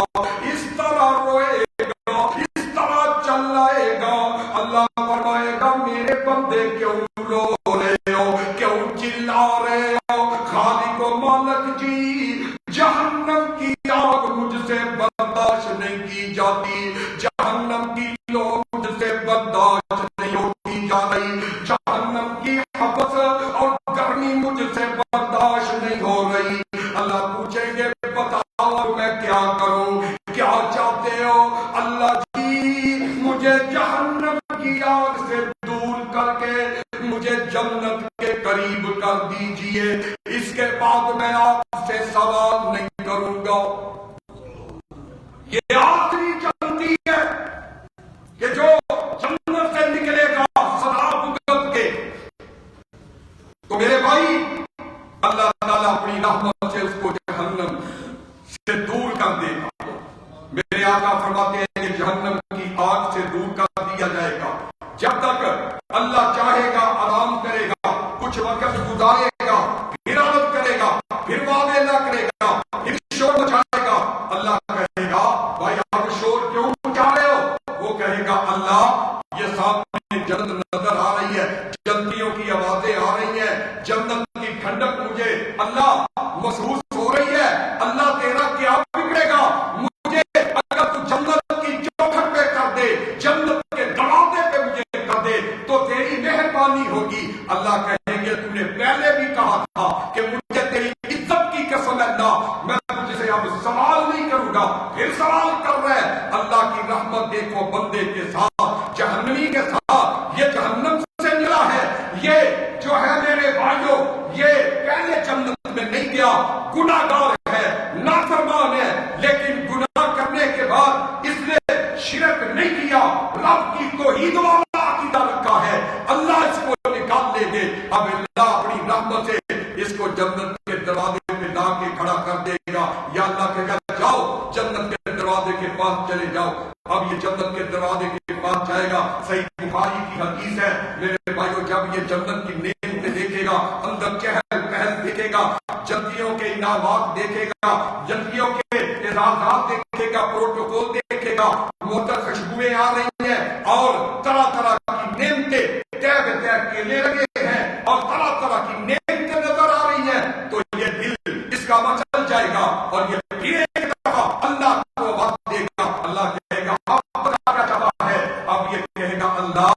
اس طرح روئے گا، اس طرح چلائے گا، اللہ فرمائے گا میرے بندے کیوں رو رہے ہو، کیوں چلا رہے ہو؟ خالق و مالک جی، جہنم کی آگ مجھ سے برداشت نہیں کی جاتی، جہنم کی لو مجھ سے برداشت نہیں ہوتی جا رہی، جہنم کی حبس اور گرمی مجھ سے برداشت نہیں ہو رہی۔ اللہ پوچھیں گے بتاؤ میں کیا کروں، کیا چاہتے ہو؟ اللہ جی مجھے جہنم کی آگ سے دور کر کے مجھے جنت کے قریب کر دیجئے، اس کے بعد میں آپ سے سوال نہیں کروں گا۔ یہ آخری جنتی ہے کہ جو جنت سے نکلے گا سدا بھگت کے۔ تو میرے بھائی، اللہ تعالیٰ اپنی رحمت سے اس کو جہنم سے دور کر دے گا۔ میرے آقا فرماتے ہیں کہ جہنم کی آگ سے دور کر دیا جائے گا، جب تک اللہ چاہے گا آرام کرے گا، کچھ وقت گزارے گا، پھر عادت کرے گا، پھر وعدے نہ کرے گا، پھر شور مچائے گا۔ اللہ کہے گا بھائی آپ شور کیوں مچا رہے ہو؟ وہ کہے گا اللہ یہ سامنے جنت نظر آ رہی ہے، جنتیوں کی آوازیں آ رہی ہیں، جنت کی ٹھنڈک مجھے اللہ محسوس ہو رہی ہے، اللہ تیرا کیا بگڑے گا؟ مجھے اگر تو جنت کی چوکھٹ پہ کر دے، جنت کے دروازے پہ مجھے کر دے تو تیری مہربانی ہوگی۔ اللہ کہیں گے تو نے پہلے بھی کہا تھا کہ مجھے تیری عزت کی قسم ہے اللہ، میں تجھ سے اب سوال نہیں کروں گا، پھر سوال کر رہے ہیں۔ اللہ کی رحمت دیکھو بندے کے ساتھ، جہنمی کے ساتھ، یہ جہنم سے ملا ہے، یہ جو ہے میرے بھائیوں یہ پہلے جنت میں نہیں گیا، گناہگار ہے، نافرمان ہے، لیکن گناہ کرنے کے بعد اس نے شرک نہیں کیا، رب کی توحید والا عقیدہ رکھا ہے، اللہ اس کو نکال لیں گے۔ اب اللہ اپنی رحمت سے اس کو جنت کے دروازے پہ لا کے کھڑا کر دے گا، یا اللہ کہے گا جاؤ جنت کے دروازے کے پاس چلے جاؤ۔ اب یہ جنت کے دروازے کے پاس جائے گا، صحیح بخاری کی حدیث ہے میرے بھائیوں، جب یہ جنت کی نعمتیں دیکھے گا، اندر چہل پہل دیکھے گا، جنتیوں کے انعامات دیکھے گا، جنتیوں کے اعزازات دیکھے گا، پروٹوکول دیکھے گا، معطر خوشبوئیں آ رہی ہیں اور طرح طرح کی نعمتیں کیلے لگے ہیں اور طرح طرح کی نعمتیں نظر آ رہی ہیں، تو یہ دل اس کا مچل جائے گا اور یہ پھر ایک دفعہ اللہ کو وعدہ دے گا۔ اللہ کہے گا اب بتا کیا چاہتا ہے؟ اب یہ کہے گا اللہ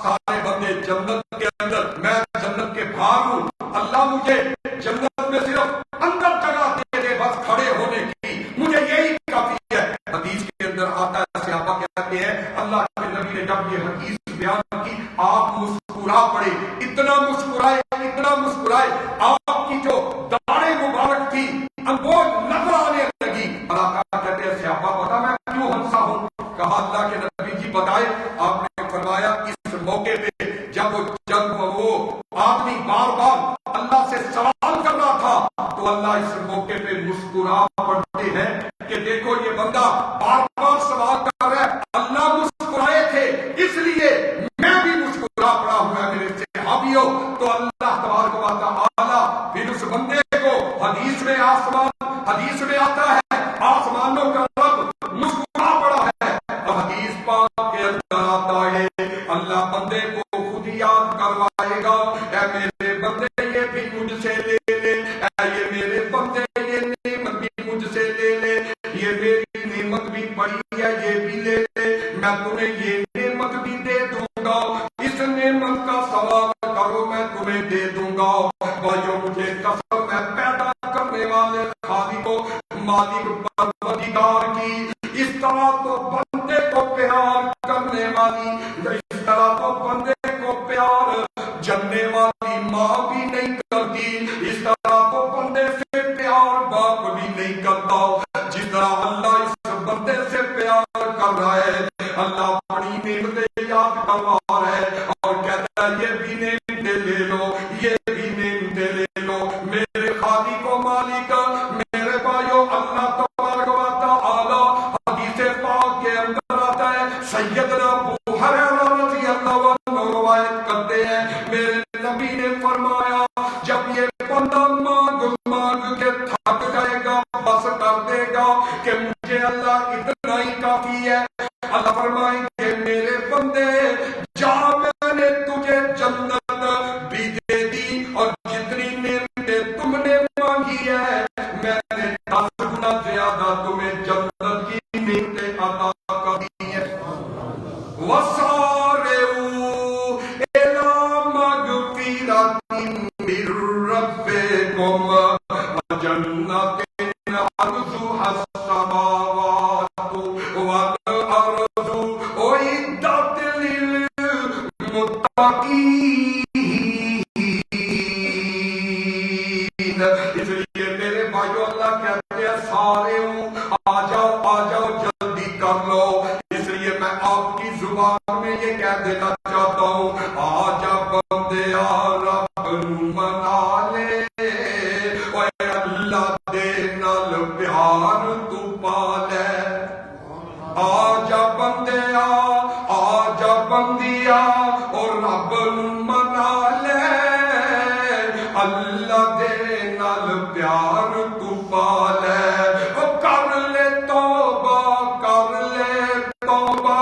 سارے بندے جنت کے اندر، میں جنت کے باہر ہوں، اللہ مجھے جنت میں صرف اندر جگہ دے دے بس کھڑے ہونے کی، مجھے یہی کافی ہے۔ حدیث کے اندر آتا ہے، صحابہ کہتے ہیں اللہ کے نبی نے جب یہ حدیث بیان کی آپ مسکرا پڑے، اتنا مسکرائے اتنا مسکرائے، آپ کی جو داڑھی مبارک تھی وہ نظر آنے لگی۔ اللہ کہتے ہیں صحابہ پتا میں کیوں ہنسا ہوں؟ کہا اللہ کے نبی جی بتائے۔ آپ نے فرمایا اس موقع پہ جب وہ آدمی بار بار اللہ سے سوال کر رہا تھا تو اللہ اس موقع پہ مسکرا پڑتے ہیں کہ دیکھو یہ بندہ بار بار سوال کر رہا ہے، اللہ مسکرائے تھے اس لیے میں بھی مسکرا پڑا ہوا ہے میرے صحابیوں۔ تو اللہ تبارک و تعالی پھر اس بندے کو حدیث میں حدیث میں آتا ہے آسمانوں کا رب مسکرا پڑا ہے، حدیث پاک کے اندر آتا ہے اللہ بندے کو خود یاد کروائے گا، اے میرے بندے یہ بھی مجھ سے لے لے، اے یہ میرے بندے یہ نعمت بھی مجھ سے لے لے، یہ میری نعمت بھی پڑی ہے یہ بھی لے لے، میں تمہیں یہ نعمت بھی دے دوں گا، اس نعمت کا سوال کرو میں تمہیں دے دوں گا۔ بھائیو مجھے قسم ہے پیدا کرنے والے خالق و مالک پروردگار کی، اس طرح تو بندے کو پیار کرنے والی، اس طرح تو بندے کو پیار جننے والی ماں بھی نہیں کرتی، اس طرح تو بندے سے پیار باپ بھی نہیں کرتا، جس طرح اللہ اس بندے سے پیار کر رہا ہے، اللہ بڑی نعمتیں یاد کروا رہا ہے اور کہتا ہے یہ بھی نعمتیں لے لو، یہ بھی نعمتیں لے لو میرے خالق و مالک۔ میرے بھائیو، اللہ تبارک و تعالی حدیث پاک کے اندر آتا ہے، سیدنا ابو ہریرہ رضی اللہ عنہ روایت کرتے ہیں، میرے نبی نے فرمایا جب یہ بندہ مانگ مانگ کے تھک جائے گا، بس کر دے گا کہ مجھے اللہ اتنا ہی کافی ہے، اللہ فرمائیں گے میرے بندے جا، میں نے تجھے جنت بھی دے دی اور جتنی نعمتیں تم نے مانگی ہے میں نے 10 گنا زیادہ تمہیں جنت کی نعمتیں عطا کر دی ہیں۔ وَسَارِعُوا إِلَىٰ مَغْفِرَةٍ مِّن رَّبِّكُمْ وَجَنَّةٍ عَرْضُهَا السَّمَاوَاتُ وَالْأَرْضُ أُعِدَّتْ لِلْمُتَّقِينَ۔ اس لیے میرے بھائیو اللہ کہتے ہیں سارے آ جاؤ جلدی کر لو۔ اس لیے میں آپ کی زبان میں یہ کہہ دینا چاہتا ہوں، آجا بندے رب منا لے، اے اللہ دے نال پیار تو پالے۔ آجا بندیا، آجا بندیا اور رب منا لے، اللہ دے نال پیار تو پالے۔ کر لے توبہ، کر لے توبہ،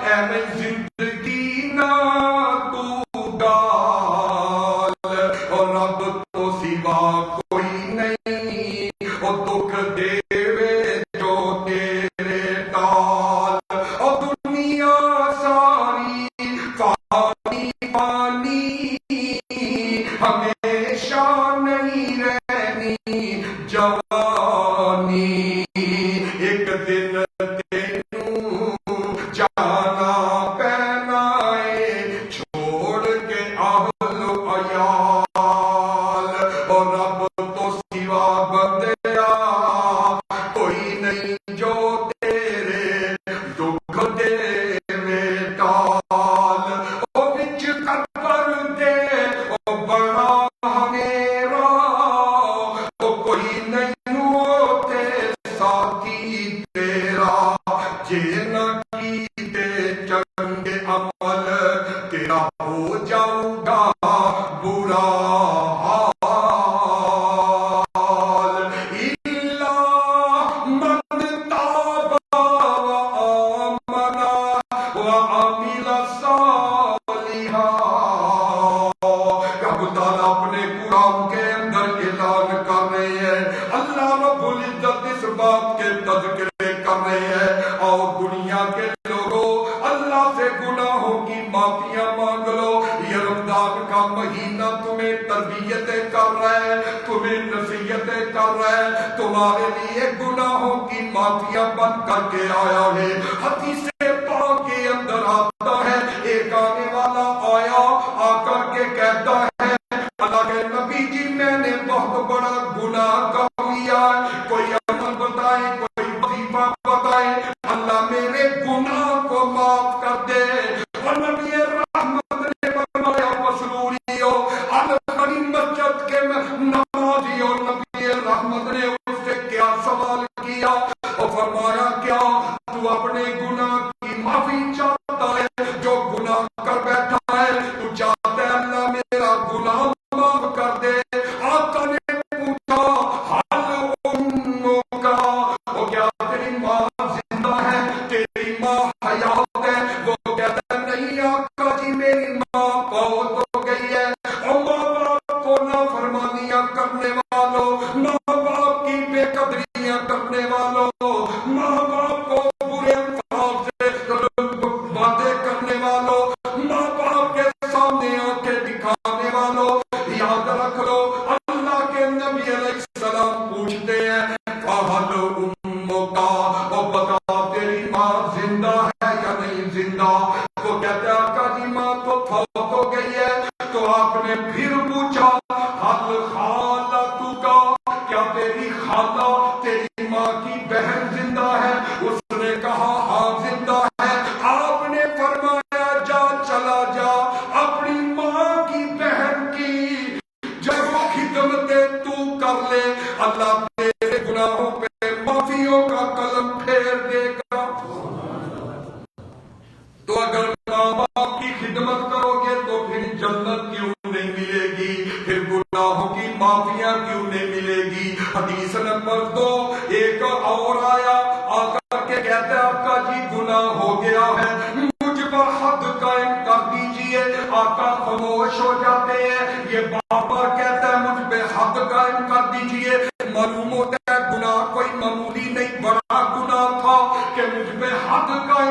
اے زندگی نہ تو ڈال، اور رب تو سوا کوئی نہیں، اور دکھ دے جو تیرے ٹال، اور دنیا ساری فانی فانی ہمیشہ نہیں رہنی جوانی، ایک دن تینوں جانا پینا ہے چھوڑ کے اہل و عیال، اور رب تو سوا بندیا کوئی نہیں جو تیرے دکھ دے ٹال، او بچ قبر دے او بڑا ہمیرا، او کوئی نہیں ہوتے ساتھی تیرا، جے نہ کیتے چنگے عمل تیرا ہو جاؤں گا برا حال، الا من تاب وآمن وعمل صالحا۔ رب تعالیٰ اپنے قرآن کے اندر اعلان کر رہے ہیں، اللہ رب العزت اس بات کے تذکرے کر رہے ہیں، اور دنیا کے لوگوں اللہ سے گناہوں کی معافیاں مانگ لو، یہ رمضان کا مہینہ تمہیں تربیتیں کر رہا ہے، تمہیں نصیحتیں کر رہا ہے، تمہارے لیے گناہوں کی معافیاں بن کر کے آیا ہے۔ حدیث پاک کے اندر آتا ہے، ایک آنے والا آیا، آ کر کے کہتا ہے اللہ کے نبی جی میں نے بہت بڑا گناہ کر لیا ہے، کوئی عمل بتائیں، کوئی وظیفہ بتائیں، اللہ میرے گناہ کو معاف کر دے۔ اور نبی رحمت نے فرمایا مسروریو الخری مسجد کے نمازیوں، نبی رحمت نے اس سے کیا سوال کیا اور فرمایا کیا تو اپنے گناہ کی معافی چاہتا ہے؟ جو گناہ کر بیٹھا ہے تو چاہتا ہے اللہ میرا گناہ معاف کر دے۔ آقا نے پوچھا حل امک کا، وہ کیا تیری ماں زندہ ہے، تیری ماں حیات ہے؟ وہ کہتا ہے نہیں آقا جی میری ماں فوت ہو گئی ہے۔ اور ماں باپ کو نافرمانیاں کرنے والوں، ماں باپ کی بے قدریاں کرنے والوں، ماں باپ کو برے الفاظ سے باتیں کرنے والوں، ماں باپ کے سامنے آنکھیں دکھانے والوں، یاد رکھ لو اللہ کے نبی علیہ السلام پوچھتے ہیں فَحَلْ أُمُّكَ، اور بتا تیری ماں زندہ ہے یا نہیں زندہ؟ وہ کہتے ہیں آقا جی ماں تو فوت ہو گئی ہے۔ تو آپ نے پھر پوچھا حَلْ خَالَتُكَ، کیا تیری خالہ تیری ماں کی بہن زندہ ہے؟ اس نے کہا ہاں زندہ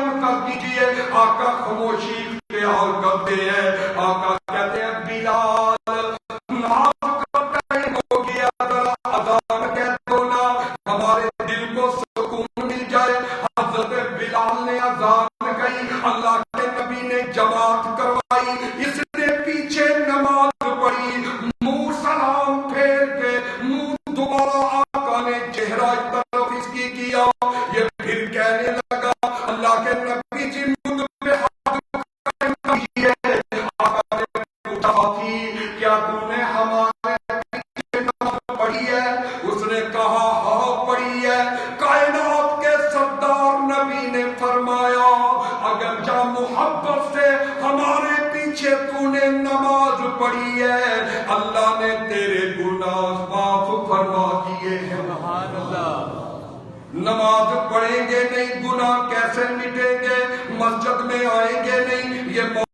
قائم کر دیجئے۔ آقا خاموشی اختیار کرتے ہیں۔ آقا کہتے ہیں بلال نماز کا ٹائم ہو گیا، ذرا اذان کہہ دو نا، ہمارے دل کو سکون مل جائے۔ حضرت بلال نے اذان کہی، اللہ کے نبی نے جماعت کروائی، اس نے پیچھے نماز پڑھی، منہ سلام پھیر کے منہ دوبارہ آقا نے چہرہ طرف اس کی کیا، یہ پھر کہنے لگا اللہ کے نبی جی مجھ پہ ہاتھ کیجئے۔ آقا نے پوچھا تھی کیا تم نے ہمارے پیچھے نماز پڑھی ہے؟ اس نے کہا ہاں پڑھی ہے۔ کائنات کے سردار نبی نے فرمایا اگر جا محبت سے ہمارے پیچھے تو نے نماز پڑھی ہے، اللہ نے تیرے گناہ معاف فرما دیے ہیں۔ سبحان اللہ۔ نماز پڑھیں گے نہیں، گناہ کیسے مٹیں گے؟ مسجد میں آئیں گے نہیں، یہ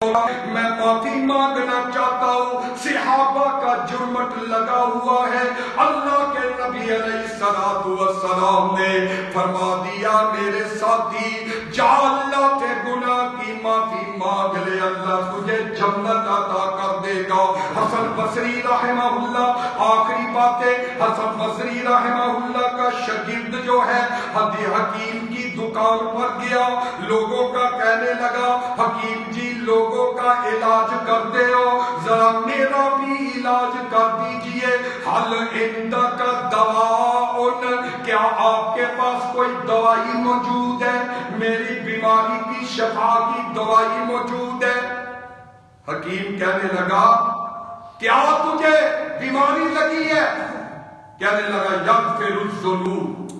میں معافی مانگنا چاہتا ہوں، صحابہ کا جرمٹ لگا ہوا ہے۔ اللہ کے نبی علیہ السلام نے فرما دیا میرے ساتھی جا اللہ کے گناہ کی معافی مانگ لے، اللہ تجھے جنت عطا کر دے گا۔ حسن بصری رحمہ اللہ، آخری باتیں، حسن بصری رحمہ اللہ کا شاگرد جو ہے حکیم کی دکان پر گیا، لوگوں کا کہنے لگا حکیم جی لوگوں کا علاج کرتے ہو، ذرا میرا بھی علاج کر دیجئے۔ حل اندہ کا دواء، کیا آپ کے پاس کوئی دوائی موجود ہے؟ میری بیماری کی شفا کی دوائی موجود ہے؟ حکیم کہنے لگا کیا تجھے بیماری لگی ہے؟ کہنے لگا یغفر الذنوب،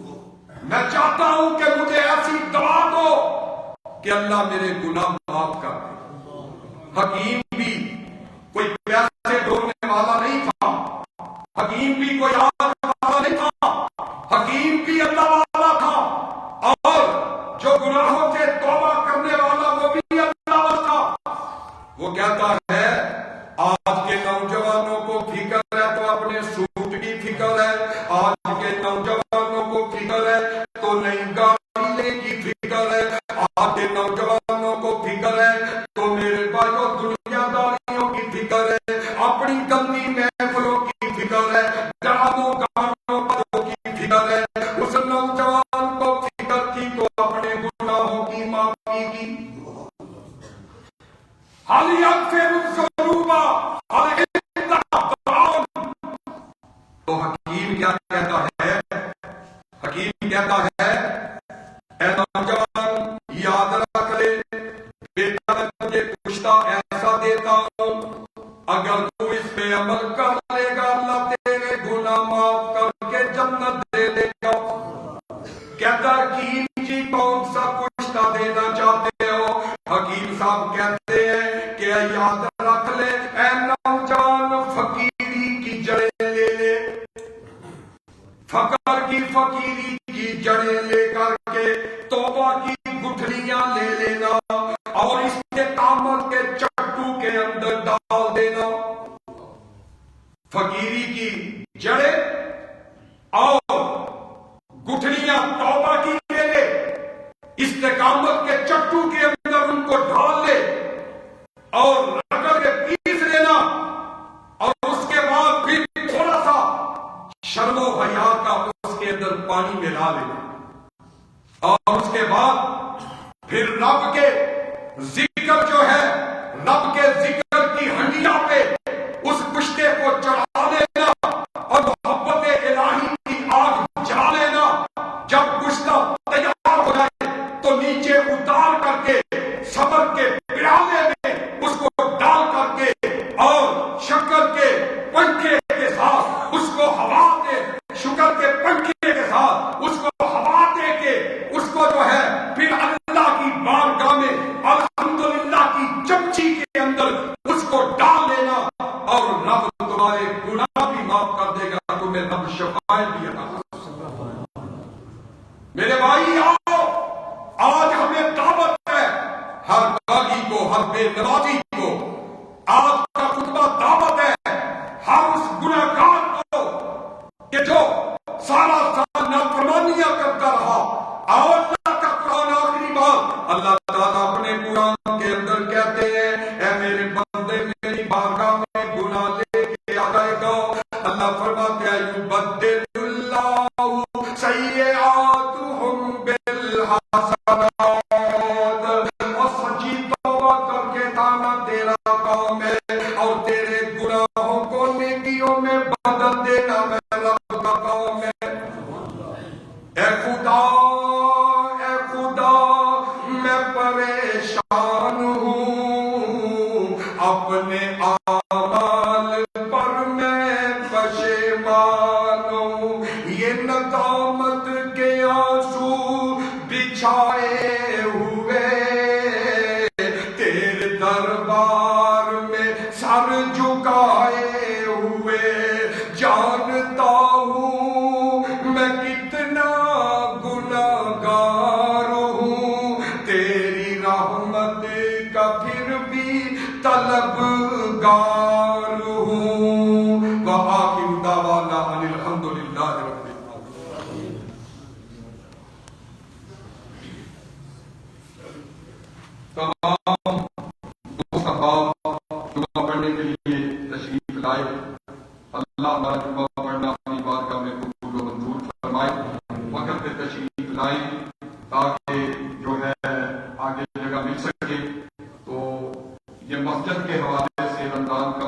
میں چاہتا ہوں کہ مجھے ایسی دوا دو کہ اللہ میرے گناہ معاف کر دے۔ حکیم بھی کوئی پیسے ڈھونڈنے والا نہیں تھا، حکیم بھی کوئی آج والا نہیں تھا، حکیم بھی اللہ والا تھا، اور جو گناہوں سے توبہ کرنے والا وہ بھی اللہ والا تھا۔ وہ کہتا ہے آج کے نوجوانوں کو فکر ہے تو اپنے سوٹ کی فکر ہے، آج کے نوجوانوں کو فکر ہے تو نئی گاڑی لے کی فکر ہے، آج کے نوجوانوں کو فکر ہے تو میرے بھائیوں دنیا داریوں کی فکر ہے، اپنی گندی محفلوں کی فکر ہے، ڈراموں گانوں پروں کی فکر ہے۔ اس نوجوان کو فکر تھی تو اپنے گناہوں کی معافی کی۔ حل یغفر الذنوب حل اندہ، تو حکیم کیا کہتا ہے؟ حکیم کہتا ہے اے نوجوان یاد رکھ لے بیٹا، میں تجھے پوچھتا ایسا دیتا ہوں، اگر تو اس پہ عمل کر لے گا اللہ تیرے گناہ معاف کر کے جنت دے دے گا۔ کہتا حکیم جی کون سا پوچھتا دینا چاہتے ہو؟ حکیم صاحب کہتے ہیں کہ یاد رکھ لے اے نوجوان فقیری کی جڑیں لے لے، فقر کی فقیری کی جڑیں لے کر کے توبہ کی گٹھلیاں لے لینا اور استقامت کے چٹو کے اندر ڈال دینا۔ فقیری کی جڑیں اور گٹھلیاں توبہ کی لے لے، استقامت کے چٹو کے اندر ان کو ڈال لے اور رگڑ کے پیس لینا، اور اس کے بعد پھر تھوڑا سا شرم و حیا کا اس کے اندر پانی ملا لینا، اور اس کے بعد پھر رب کے ذکر جو ہے، رب کے ذکر کی ہنڈیا پہ اس کشتے کو چڑھا لینا اور محبت الہی کی آگ جلا لینا۔ جب کشتہ تیار ہو جائے تو نیچے اتار کر کے صبر کے پیالے میں اس کو ڈال کر کے اور شکر کے پنکھے کے ساتھ اس کو ہوا دے، شکر کے پنکھے کے ساتھ اس کو ہوا دے کے اس کو جو ہے پھر اللہ کی بارگاہ میں الحمدللہ کی چمچی کے اندر اس کو ڈال لینا، اور رب تمہارے گناہ بھی معاف کر دے گا، تمہیں رب شفاعت بھی عطا کرے گا۔ میرے بھائی آؤ، آج ہمیں دعوت ہے، ہر باغی کو، ہر بے نمازی کو آج کا خطبہ دعوت ہے، ہر اس گناہگار کو کہ جو سارا سال نافرمانیاں کرتا رہا، اور اللہ کا قرآن آخری بات میں پریشان ہوں، اپنے اعمال پر میں پشیمان ہوں، یہ ندامت کے آنسو بچھائے ہوئے تیرے دربار میں سر جھکائے ہوئے، جانتا ہوں میں کتنا گناہگار ہوں، تیری رحمت کا پھر بھی طلبگار ہوں۔ وآخر دعوانا ان الحمدللہ رب العالمین۔ تمام دوست احباب جمعہ پڑھنے کے لیے تشریف لائے، اللہ ہمارا جمعہ پڑھنا اپنی بارگاہ میں قبول و منظور فرمائے۔ وقت پہ تشریف لائیں تاکہ جو ہے آگے جگہ مل سکے۔ تو یہ مسجد کے حوالے سے رمضان کا